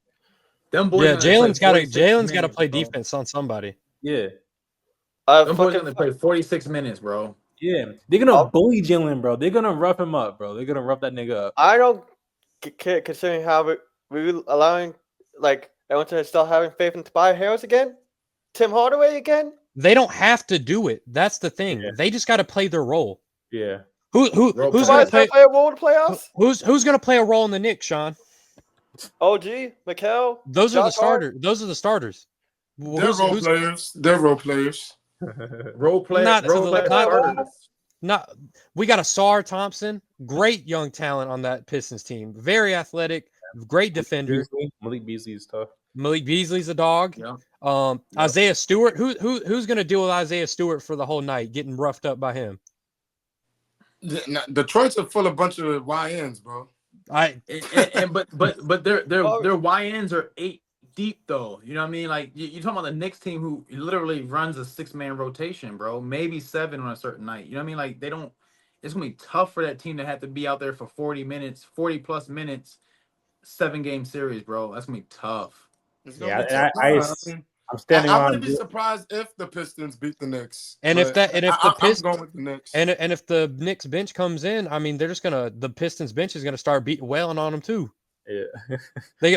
them boys. Yeah, gonna play Jalen's got to 46 Jalen's got to minutes, play bro. defense on somebody. Yeah, Them boys Fucking gonna play 46 minutes, bro. yeah. They're gonna Oh. bully Jalen, bro. They're gonna rough him up, bro. They're gonna rough that nigga up. I don't care considering how we allowing like everyone to start having faith in Tobias Harris again, Tim Hardaway again. They don't have to do it. That's the thing. Yeah. They just got to play their role. Yeah. Who's Role gonna Tobias play? gonna play a role in the playoffs. Who's gonna play a role in the Knicks, Sean? OG, Mikal. Those are the Josh Hart? starters. Those are the starters. Well, They're who's- role who's- players. They're role players. Role play. Not to Role the- play not- starters. Not we got Asar Thompson, great young talent on that Pistons team. Very athletic, great defender. Malik Beasley is tough. Malik Beasley's a dog. Yeah. Yeah. Isaiah Stewart. Who's gonna deal with Isaiah Stewart for the whole night, getting roughed up by him? Detroit's are full of bunch of YNs, bro. I But their Oh. YNs are 8 deep though. You know what I mean? Like you're talking about the Knicks team who literally runs a 6-man rotation, bro. Maybe 7 on a certain night. You know what I mean? Like they don't. It's gonna be tough for that team to have to be out there for 40 minutes, 40 plus minutes, 7-game series, bro. That's gonna be tough. It's gonna Yeah, be and tough. I'm standing I on. wouldn't be surprised if the Pistons beat the Knicks. And if but that- and if the I'm Pistons- going with the Knicks. and if the Knicks bench comes in, I mean, they're just gonna the Pistons bench is gonna start wailing on them too. Yeah.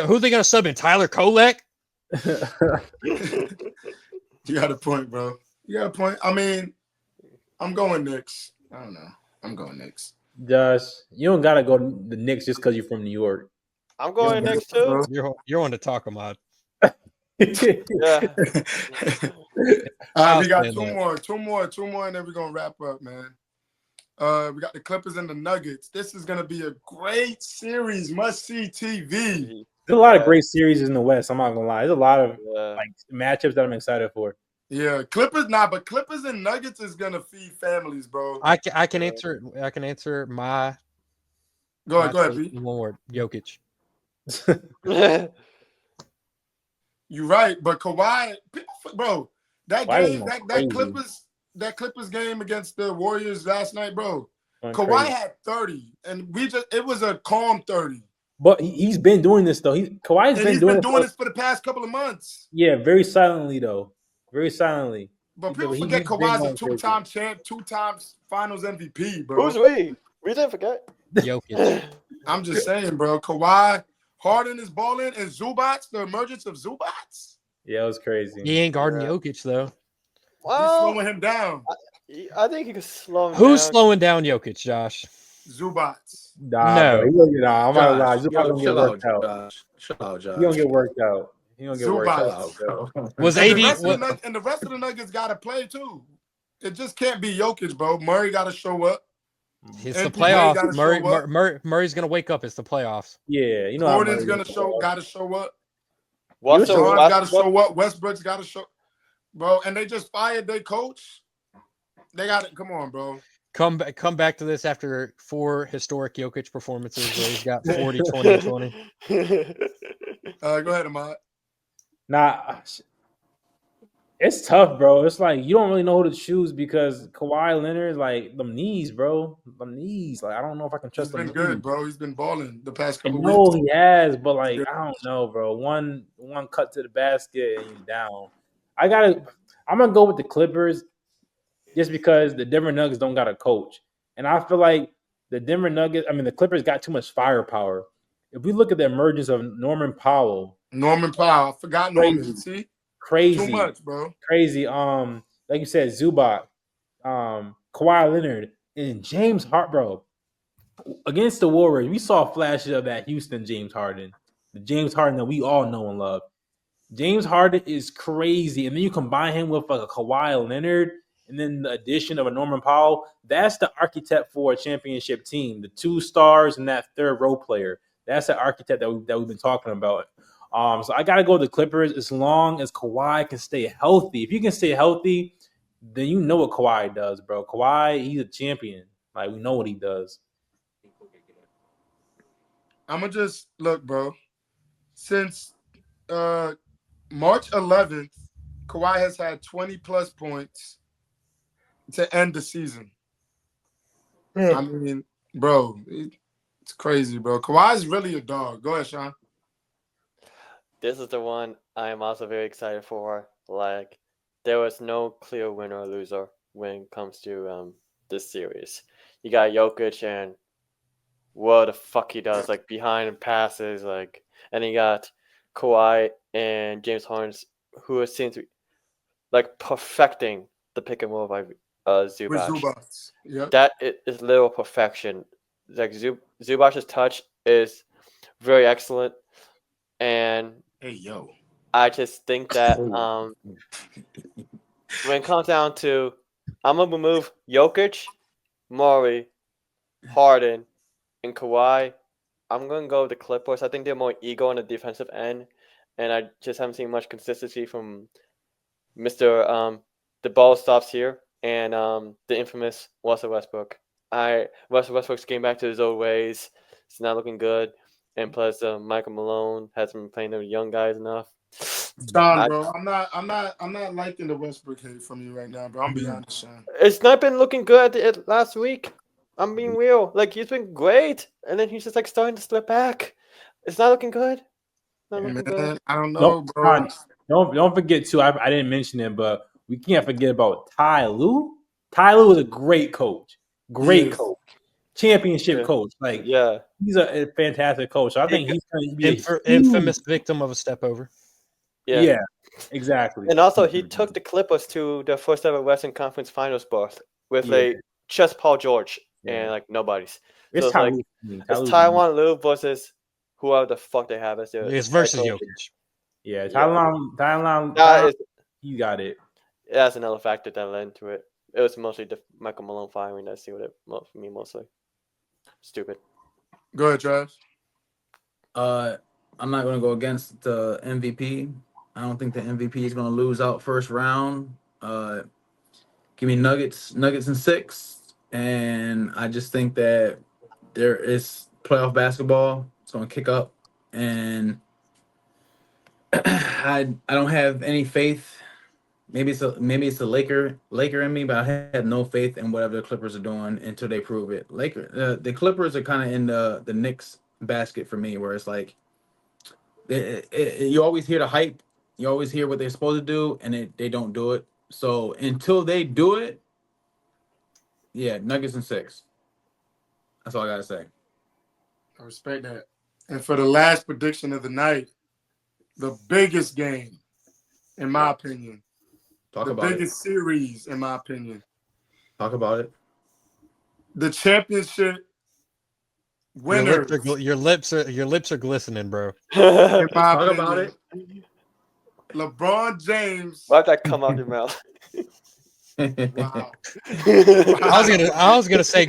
Who they gonna sub in? Tyler Kolek? You got a point, bro. You got a point. I mean, I'm going Knicks. I don't know. I'm going Knicks. Josh, you don't gotta go to the Knicks just because you're from New York. I'm going Yeah, next too. You're on to talk about. Yeah. We got Outstanding. two more, and then we're gonna wrap up, man. We got the Clippers and the Nuggets. This is gonna be a great series, must-see TV. There's a lot of great series in the West. I'm not gonna lie. There's a lot of Yeah. like matchups that I'm excited for. Yeah, Clippers, but Clippers and Nuggets is gonna feed families, bro. I can answer. I can answer my. Go ahead, take B. in one word. Jokic. You're right, but Kawhi, bro, that Kawhi game, was that crazy. Clippers game against the Warriors last night, bro. Going Kawhi crazy. had 30, and it was a calm 30. But he's been doing this though. Kawhi's And been he's doing been it doing this for the past couple of months. Yeah, very silently though. Very silently. But people He's forget been Kawhi's a going crazy. two-time champ, 2 times Finals MVP, bro. Who's we? We didn't forget. Jokic. I'm just saying, bro. Kawhi, Harden is balling, and Zubats, the emergence of Zubats, Yeah, it was crazy. He ain't guarding Yeah. Jokic though. he's Well, slowing him down. I think you can slow him Who's down. slowing down Jokic, Josh? Zubats. Nah, No. bro. I'm not gonna lie. Josh, He's yo, gonna get chill worked out, out. Josh. Chill out, Josh. He gonna get worked out. He gonna get worked Zubats. out. Chill out, bro. Was And AD? the rest of the Nuggets got to play too. It just can't be Jokic, bro. Murray got to show up. It's the and Murray playoffs. gotta show up. Murray's gonna wake up. It's the playoffs. Yeah, you know. how Gordon's Murray got is. to show up. What's You're the- sure John got to what- show up. Westbrook's got to show, bro. And they just fired their coach. They got it. Come on, bro. Come back to this after 4 historic Jokic performances where he's got 40, 20, and 20. Go ahead, Ahmad. Nah, it's tough, bro. It's like you don't really know who to choose because Kawhi Leonard, like them knees, bro. Them knees. Like I don't know if I can He's trust been them good, knees. bro. He's been balling the past I couple know weeks. he has, but like I don't know, bro. One cut to the basket and you're down. I'm gonna go with the Clippers just because the Denver Nuggets don't got a coach. And I feel like the Clippers got too much firepower. If we look at the emergence of Norman Powell, Norman Powell. I forgot Norman. Crazy. See? crazy. Too much, bro. Crazy. Like you said, Zubac, Kawhi Leonard, and James Hart, bro. against the Warriors, we saw flashes of that Houston James Harden, the James Harden that we all know and love. James Harden is crazy, and then you combine him with like a Kawhi Leonard, and then the addition of a Norman Powell. That's the architect for a championship team. The 2 stars and that third role player. That's the architect that we've been talking about. So I gotta go with the Clippers as long as Kawhi can stay healthy. If you can stay healthy, then you know what Kawhi does, bro. Kawhi, he's a champion. Like, we know what he does. I'm gonna just look, bro. Since March 11th, Kawhi has had 20 plus points to end the season. I mean, bro, it's crazy, bro. Kawhi's really a dog. Go ahead, Sean. This is the one I am also very excited for. Like, there was no clear winner or loser when it comes to this series. You got Jokic and what the fuck he does, like behind passes, like, and you got Kawhi and James Harden, who seems to be like perfecting the pick and roll by With Zubac. Zubats. Yep. That is literal perfection. Like Zubac's touch is very excellent, and Hey, yo. I just think that when it comes down to, I'm gonna remove Jokic, Murray, Harden, and Kawhi. I'm gonna go with the Clippers. I think they're more ego on the defensive end, and I just haven't seen much consistency from Mr. The ball stops here, and the infamous Russell Westbrook. Russell Westbrook's getting back to his old ways. It's not looking good, and plus Michael Malone hasn't been playing the young guys enough. Sean, bro, I'm not liking the Westbrook hate from you right now, bro. I'm being honest, Sean. It's not been looking good last week. I'm being real. Like, he's been great, and then he's just like starting to slip back. It's not looking good. Not looking good. Man, I don't know, Don't, bro. don't forget too. I didn't mention it, but we can't forget about Ty Lue. Ty Lue is a great coach, Yes. coach, championship Yeah. coach. Like, Yeah. he's a fantastic coach. So I think he's going to be a huge- Infamous victim of a step over. Yeah. Exactly. And also, he took the Clippers to their first ever Western Conference Finals berth with Yeah. just Paul George Yeah. and like nobody's. It's it's Ty like- Lue for me. Ty It's Lue's Taiwan Lue versus whoever the fuck they have as their It's versus head coach. Jokic. Yeah, Yeah. Ty, you got it. That's another factor that led into it. It was mostly the Michael Malone firing that sealed it for me mostly. Stupid. Go ahead, Trav. I'm not gonna go against the MVP. I don't think the MVP is gonna lose out first round. Give me Nuggets in 6, and I just think that there is playoff basketball. It's gonna kick up, and I don't have any faith. Maybe it's a Laker in me, but I have no faith in whatever the Clippers are doing until they prove it. The Clippers are kind of in the Knicks basket for me, where it's like you always hear the hype, you always hear what they're supposed to do, and they don't do it. So until they do it, yeah, Nuggets in 6. That's all I gotta say. I respect that. And for the last prediction of the night, the biggest game, in my opinion, Talk the about biggest series, in my opinion, it. Talk about it. the championship winners. Your lips are glistening, bro. In my Talk opinion, about it. LeBron James. Why'd that come out of your mouth? Wow. I was gonna say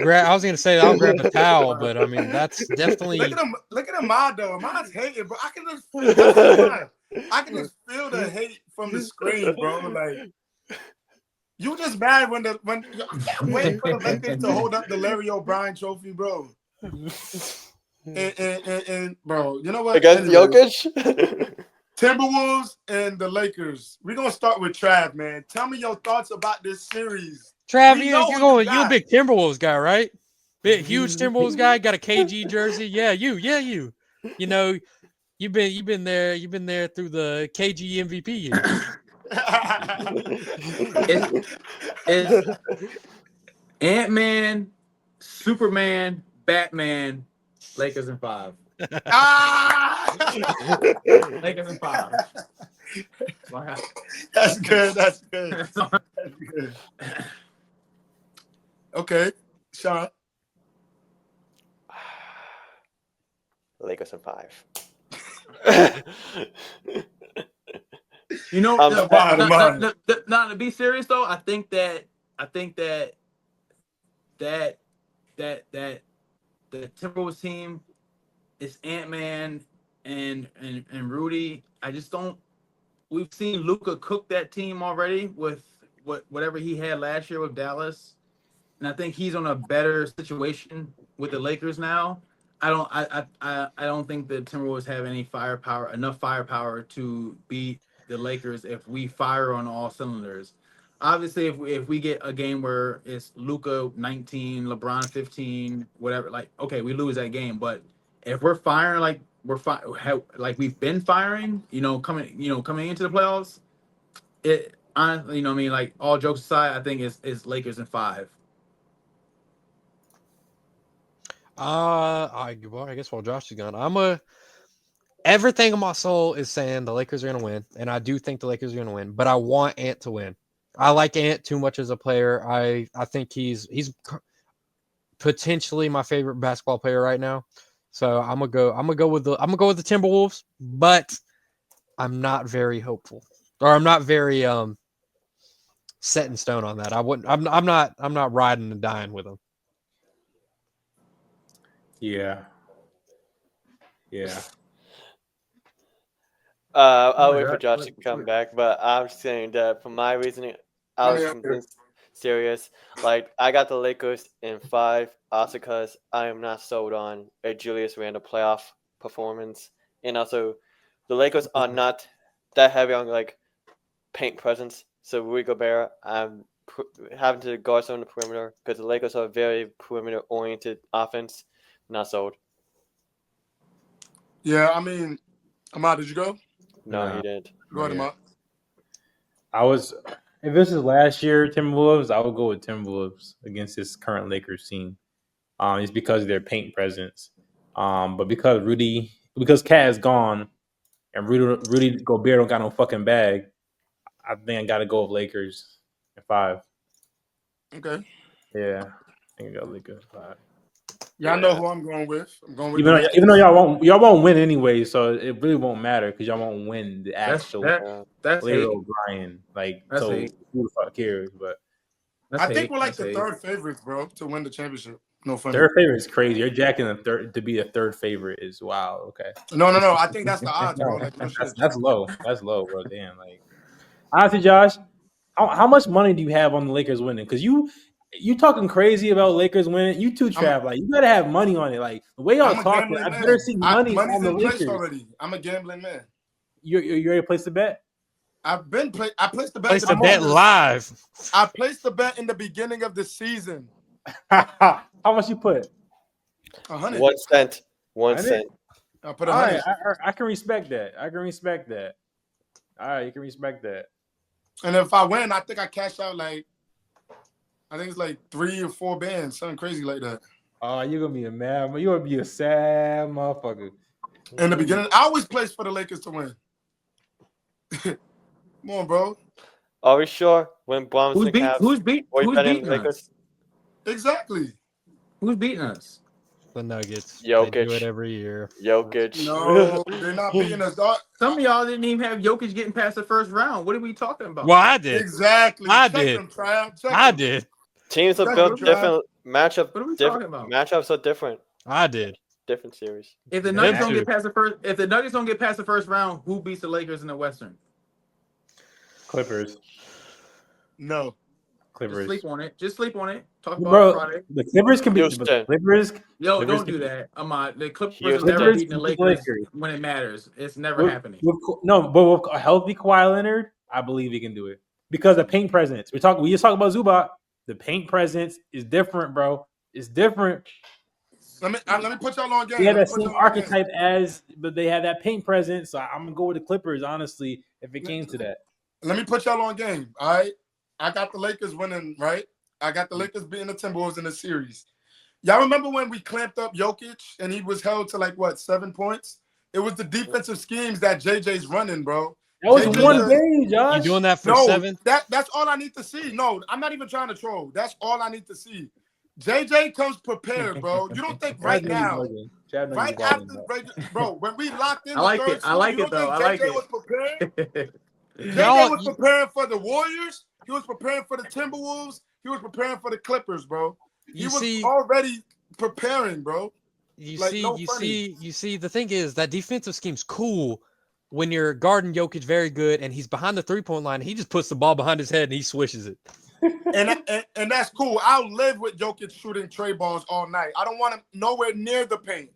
I'll grab a towel, but I mean that's definitely Look at him, though. Mine's hating, bro. I can just feel the hate from the screen, bro. Like, you just mad when I can't wait for the Lakers to hold up the Larry O'Brien trophy, bro. And bro, you know what? Against Anyways, Jokic? Timberwolves and the Lakers. We're gonna start with Trav, man. Tell me your thoughts about this series. Trav. We know You're what you a got. big Timberwolves guy, right? Big huge Timberwolves guy. Got a KG jersey. Yeah, you. You know, you've been there through the KG MVP years. It's Ant-Man, Superman, Batman, Lakers in 5. Lakers in 5. That's good. That's good. Okay, Sean. Lakers in 5. You know, to be serious though, I think that the Timberwolves team is Ant-Man and Rudy. I just don't. We've seen Luka cook that team already with whatever he had last year with Dallas, and I think he's on a better situation with the Lakers now. I don't think the Timberwolves have enough firepower to beat the Lakers if we fire on all cylinders. Obviously, if we get a game where it's Luka 19, LeBron 15, whatever, like, okay, we lose that game. But if we're firing like we've been firing, coming into the playoffs, it honestly, like all jokes aside, I think it's Lakers in 5. I guess while Josh is gone, everything in my soul is saying the Lakers are going to win, and I do think the Lakers are going to win, but I want Ant to win. I like Ant too much as a player. I think he's potentially my favorite basketball player right now. So I'm gonna go with the Timberwolves, but I'm not very hopeful, or I'm not very set in stone on that. I'm not riding and dying with them. Yeah. I'll wait for Josh to come back, but I'm saying that for my reasoning, I was convinced serious. Like, I got the Lakers in 5 also because I am not sold on a Julius Randle playoff performance. And also, the Lakers are not that heavy on, like, paint presence. So, Rudy Gobert, I'm having to guard some on the perimeter because the Lakers are a very perimeter-oriented offense. Not sold. Yeah, I mean, Ahmad, did you go? No, he didn't. Go ahead, Ahmad. If this is last year Timberwolves, I would go with Timberwolves against this current Lakers team. It's because of their paint presence. But because Cat is gone and Rudy Gobert don't got no fucking bag, I think I got to go with Lakers in 5. Okay. Yeah, I think I got Lakers in 5. Y'all know who I'm going with. I'm going with even though y'all won't win anyway, so it really won't matter because y'all won't win the actual that's Larry O'Brien. Like, that's so hate. who the fuck cares? But I think we're like the third favorite, bro, to win the championship. No funny. Third favorite is crazy. You're jacking the third to be a third favorite is wow. Okay. No. I think that's the odds, bro. Like, that's low. That's low, bro. Damn. Like, honestly, Josh, how much money do you have on the Lakers winning? Because you talking crazy about Lakers winning. You too, Trav. Like, you gotta have money on it. Like, the way y'all talking, I better see money on the Lakers already. I'm a gambling man. You ready to place the bet? I placed the bet. Place the bet live. I placed the bet in the beginning of the season. How much you put? 100. 1 cent. 1 cent. I put All 100. right, I can respect that. All right, you can respect that. And if I win, I think I cash out like, I think it's like 3 or 4 bands, something crazy like that. Oh, you're gonna be you're gonna be a sad motherfucker. In the beginning, I always place for the Lakers to win. Come on, bro. Are we sure when Bromson Who's beating us? Exactly. Who's beating us? The Nuggets. Jokic. They do it every year. Jokic. No, they're not beating us, dog. Some of y'all didn't even have Jokic getting past the first round. What are we talking about? Well, I did. Exactly. I Check did. them, Trav. Check I them. did. Teams are built different. What are we talking about? Matchups are different. I did. Different series. If the Nuggets don't get past the first round, who beats the Lakers in the Western? Clippers. No. Clippers. Just sleep on it. Talk about Bro, Friday. the Clippers can be Houston. the Clippers. Yo, Clippers don't do that, Ahmad. The Clippers Houston. are never beating the Clippers. Lakers when it matters. It's never happening. But with a healthy Kawhi Leonard, I believe he can do it because of paint presence. We just talked about Zubac. The paint presence is different, bro. It's different. Let me put y'all on game. They have that same archetype but they have that paint presence. So I'm gonna go with the Clippers, honestly, if it came to that. Let me put y'all on game. All right. I got the Lakers winning, right? I got the Lakers beating the Timberwolves in the series. Y'all remember when we clamped up Jokic and he was held to like 7 points? It was the defensive schemes that JJ's running, bro. That was JJ one game, Josh. You doing that for 7? That's all I need to see. No, I'm not even trying to troll. That's all I need to see. JJ comes prepared, bro. You don't think right now Chad knows Right you balling, after, bro, when we locked in I like the it. third I like seed, it, though. you I don't like think it. JJ was preparing? Y'all- JJ was preparing for the Warriors. He was preparing for the Timberwolves. He was preparing for the Clippers, bro. He You was see, already preparing, bro. you like, see, no you funny. see. The thing is that defensive scheme's cool when you're guarding Jokic very good, and he's behind the 3-point line. He just puts the ball behind his head and he swishes it. And that's cool. I'll live with Jokic shooting tray balls all night. I don't want him nowhere near the paint.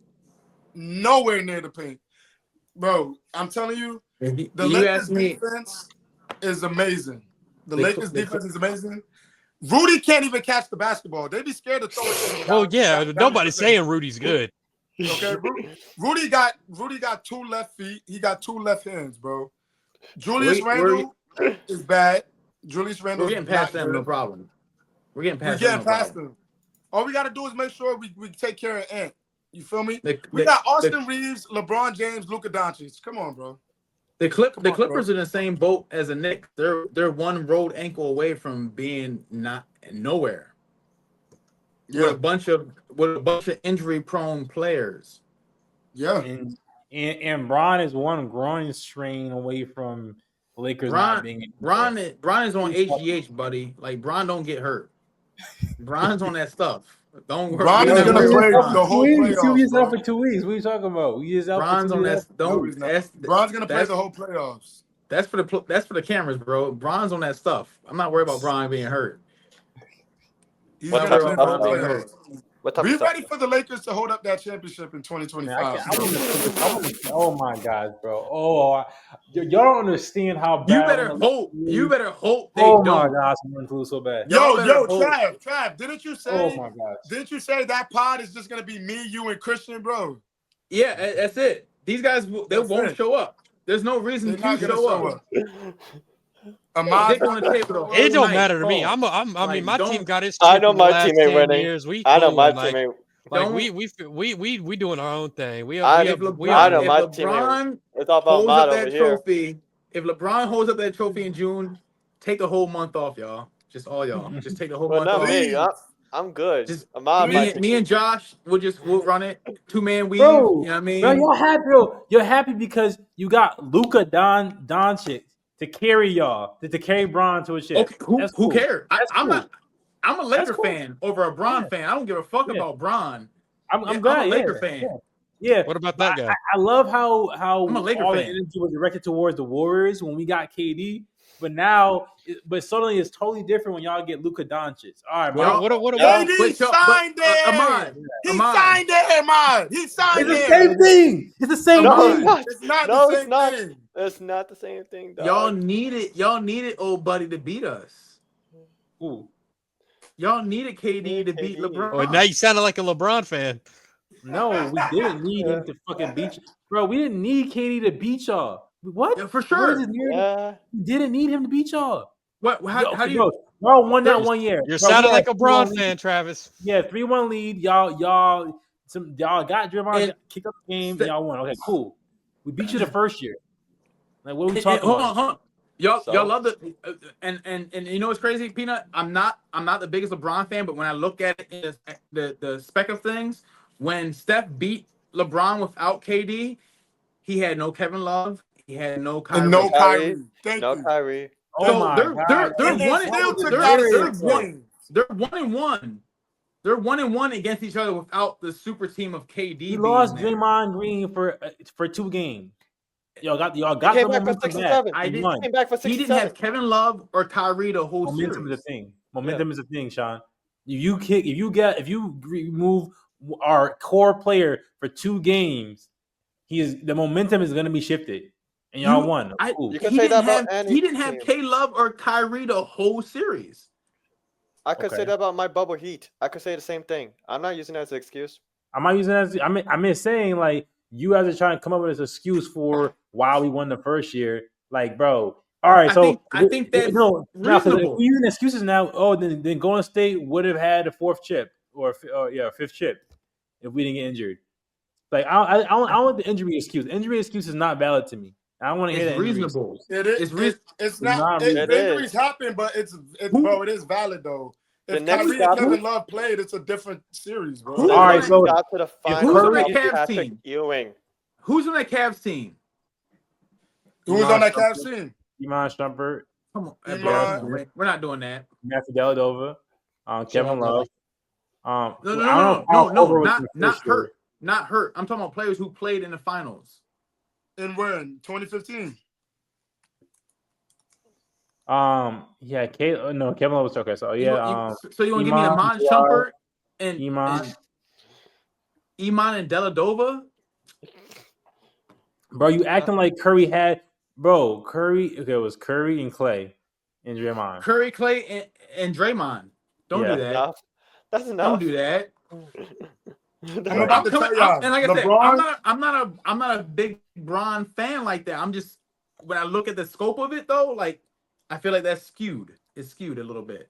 Nowhere near the paint. Bro, I'm telling you, the You Lakers asked me. defense is amazing. The They- Lakers they- defense is amazing. Rudy can't even catch the basketball. They be scared to throw it. Well, yeah, down nobody's the lane. saying Rudy's good. Okay, Rudy got 2 left feet. He got 2 left hands, bro. Julius Randle is bad. Julius Randle. We're getting past them, no problem. We're getting We're past getting them, no past problem. them. All we got to do is make sure we take care of Ant. You feel me? The- We the- got Austin Reeves, LeBron James, Luka Doncic. Come on, bro. The Come on, Clippers are in the same boat as the Knicks. They're one road ankle away from being not nowhere. With a bunch of injury prone players. Yeah. And Bron is one groin strain away from Lakers not being. Bron is on HGH, buddy. Like Bron don't get hurt. Bron's on that stuff. Don't worry. Bron is gonna play the whole playoffs, He was bro. out for 2 weeks. What are you talking about? He is out Bron's for 2 on weeks. that. No, he's not. Bron's gonna play the whole playoffs. That's for the cameras, bro. Bron's on that stuff. I'm not worried about Bron being hurt. He's What gonna type play of the whole stuff being playoffs. What type Be of stuff? ready for the Lakers to hold up that championship in 2025. Oh my gosh, bro! Y'all don't understand how bad. You better hope they Oh don't. my gosh, I'm gonna lose so bad. Yo, Y'all better Trav, didn't you say? Oh my gosh. Didn't you say that pod is just gonna be me, you, and Christian, bro? Yeah, that's it. These guys That's won't it. show up. There's no reason They're not to gonna show up. Ahmad's Dick on the table the whole It don't night. matter to me. Oh. I mean, Like, my don't- team got its. I chip know in the my last team ain't 10 winning. Years. We I know cool, my like, team ain't. Like Don't- we doing our own thing. We I If know LeBron, my team ain't. It's all about holds Mod up over that here. trophy, if LeBron holds up that trophy in June, take a whole month off, y'all. Just all y'all. Just take the whole Well, month not off. me. I'm good. Just Ahmad might me and Josh, we'll run it. 2-man weave. Bro, You know what I mean? Bro, y'all happy, bro. You're happy because you got Luka Doncic to carry y'all, to carry Bron to a ship. Okay, who That's cool. cares? That's I'm cool. not. I'm a Laker cool. fan over a Bron fan. I don't give a fuck Yeah. about Bron. I'm glad. I'm a Laker yeah. fan. Yeah. What about that guy? I love how I'm a Laker all the fan. energy was directed towards the Warriors when we got KD, but now, suddenly it's totally different when y'all get Luka Doncic. All right, Well, bro. What? KD But y'all- signed it. Ahmad, He Ahmad. signed it, Ahmad. He signed It's it. the same thing. It's the same No, it's thing. not. It's not No, the it's same not. thing. It's not the same thing, dog. Y'all needed old buddy to beat us. Ooh. Y'all needed KD to beat KD. LeBron. Oh, now you sounded like a LeBron fan. No, we didn't need him to fucking beat you. Bro, we didn't need KD to beat y'all. What? Yeah, for What sure. is his narrative? Yeah. We didn't need him to beat y'all. How do you? Bro, y'all won that one year. You're Bro, we sounding had like a Bron 3-1 fan, lead. Travis. Yeah, 3-1 lead. Y'all got Draymond And- kicked up the game. St- Y'all won. Okay, cool. We beat you the first year. Like, what are we And- talking hold about? on. Y'all So? love the and you know what's crazy, Peanut? I'm not the biggest LeBron fan, but when I look at it in the spec of things, when Steph beat LeBron without KD, he had no Kevin Love, he had no Kyrie. And no Kyrie. Kyrie. Thank No you. Kyrie. Oh So my they're God. they're And they one still took they're- out they're 6 one- games. they're 1-1. They're 1-1 against each other without the super team of KD. He being lost there. Draymond Green for 2 games. Y'all got He the came back for momentum 6 and back. 7. I You did- won. He came back for 6 He and didn't 7. have Kevin Love or Kyrie the whole Momentum is a series. thing. Momentum is a thing, Sean. If you remove our core player for 2 games, the momentum is going to be shifted, and y'all won. Cool. You can He say didn't that about have any he didn't have team. K Love or Kyrie the whole series. I could Okay. say that about my bubble heat. I could say the same thing. I'm not using that as an excuse. I'm not using that as I'm saying like you guys are trying to come up with this excuse for why we won the first year. Like, bro. All right, I think that's no, because if reasonable. we're using excuses now, then Golden State would have had a 4th chip or 5th chip if we didn't get injured. Like I don't want the injury excuse. Injury excuse is not valid to me. I don't want to hear It's that. injury reasonable. excuse. It is. It's It's not not. reasonable. Injuries happen, but it's bro. It is valid though. The If next Kyrie stop- and Kevin Love played, it's a different series, bro. Who- The All right, next so stop to the finals who's on is that Cavs Patrick team? Ewing. Who's on that Cavs team? Who's on that Cavs team? Iman Shumpert, Come on, Iman. bro. We're not doing that. Matthew Dellavedova, Kevin Love. No, I don't know if Al no, Horford was in the not first year. hurt, not hurt. I'm talking about players who played in the finals. In when? 2015. Yeah, Kevin Love was okay. So yeah, So you want to give me Iman, Iman Jawar, Shumpert and Iman. Iman and Dellavedova? Bro, you acting like Curry had Curry. Okay, it was Curry and Clay and Draymond. Curry, Clay, and Draymond. Don't Yeah. do that. Enough. That's enough. Don't do that. I'm about to tell y'all. And like I said, LeBron. I'm not a big Bron fan like that. I'm just when I look at the scope of it though, like I feel like that's skewed. It's skewed a little bit.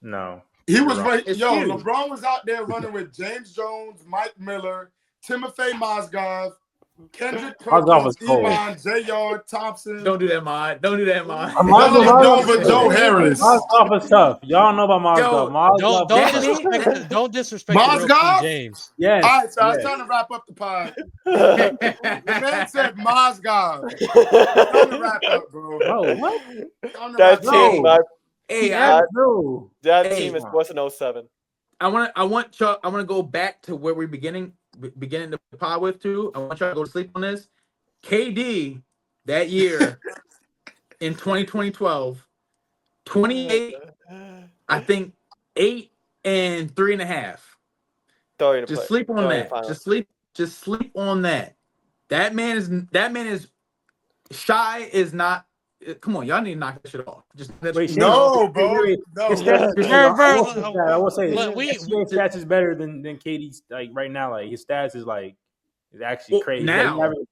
No, He was Right. right. It's Yo, huge. LeBron was out there running with James Jones, Mike Miller, Timofey Mozgov, Kendrick Mozgov was Perkins, cold. Iman, J.R. Thompson. Don't do that, Mod. Don't do that, Mod. Joe Harris. Mozgov is tough. Y'all know about Mozgov. Yo, Mozgov, that Don't disrespect the real Mozgov? King James. yes. All right, so I was yes. trying to wrap up the pod. The man said Mozgov. Time to wrap up, bro. Bro, what? Time to That wrap team, up. my, Hey, Yeah, bro. that Hey. team is worse than 07. I want to go back to where we're beginning the pod with too. I want y'all to go to sleep on this. KD that year in 2012, 28, I think 8 and 3.5. Just sleep on that. Just sleep on that. That man is shy is not. Come on, y'all need to knock that shit off. Just Wait, shit. No, bro. Wait, No. his stats- Bro, I will say But we- his stats is better than KD's. Like right now, like his stats is like is actually Well, crazy. now. Like, he averaged-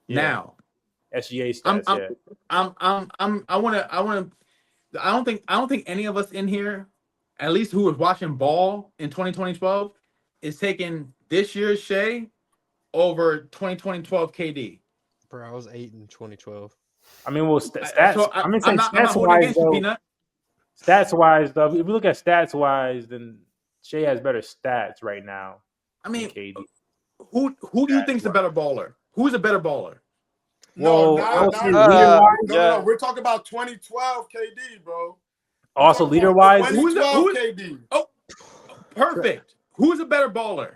Now, SGA stats. I don't think any of us in here, at least who was watching ball in 2012, is taking this year's Shea over 2012 KD. Bro, I was 8 in 2012. I mean, well, stats. So I'm I'm saying not stats holding wise, against you, though. Peanut. Stats wise, though, if we look at stats wise, then Shea has better stats right now. I mean, than KD. who do you think's a better baller? Who's a better baller? No, Well, also no. yeah. We're talking about 2012 KD, bro. Also, leader wise, 2012 who's- KD. Perfect. Who's a better baller?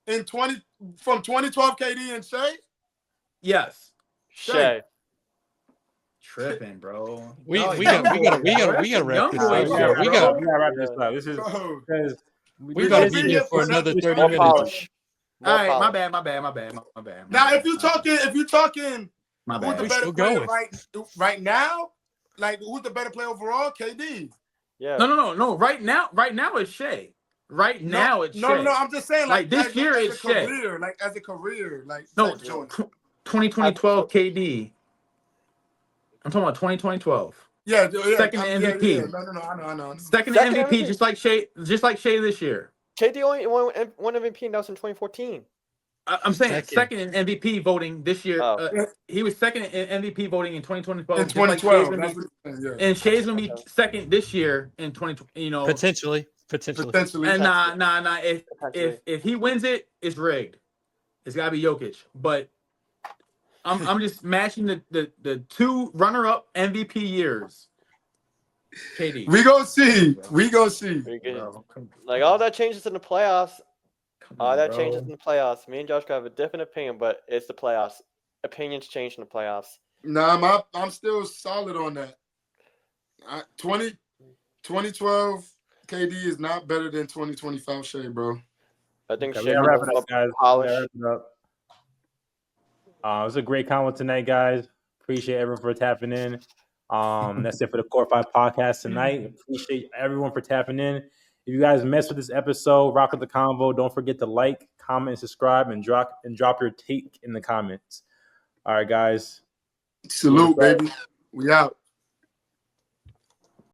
From 2012 KD and Shea? Yes. Shea. Tripping, bro. We Y'all gotta young wrap this boys, up. bro. We gotta wrap this up. This is Bro. because we gotta be here for another 30 More minutes. polish. More All right, my polish. bad. Now, if you're talking my who's the bad. We better still player going. right now, like who's the better player overall? KD. Yeah. No. Right now it's Shea. Right now it's Shea. No. I'm just saying, Like, this year as it's a Shea. career, like as a career, like No, type joint. 2012 KD. I'm talking about 2012. Yeah, Second MVP. Yeah. No, I know. Second Second MVP, MVP. just like Shea this year. KD only won MVP, and that was in 2014. I'm saying second in MVP voting this year. Oh. He was second in MVP voting in 2012. In just like 2012, Shea's that's gonna what I'm saying, be- and Shea's gonna be second this year in 2020. You know, Potentially. potentially. and nah. Potentially. If he wins it, it's rigged. It's gotta be Jokic. But I'm just matching the two runner-up MVP years. KD. We gonna see. Very good. Bro, come Like all that changes in the playoffs. All on, that bro. changes in the playoffs. Me and Josh have a different opinion, but it's the playoffs. Opinions change in the playoffs. Nah, I'm still solid on that. 2012 KD is not better than 2025 Shea, bro. I think Okay, Shea we gotta wrap it more up, guys. polish. We gotta wrap it up. It was a great convo tonight, guys. Appreciate everyone for tapping in. That's it for the Core 5 podcast tonight. Appreciate everyone for tapping in. If you guys messed with this episode, rock with the convo. Don't forget to like, comment, and subscribe, and drop your take in the comments. All right, guys. Salute, baby. We out.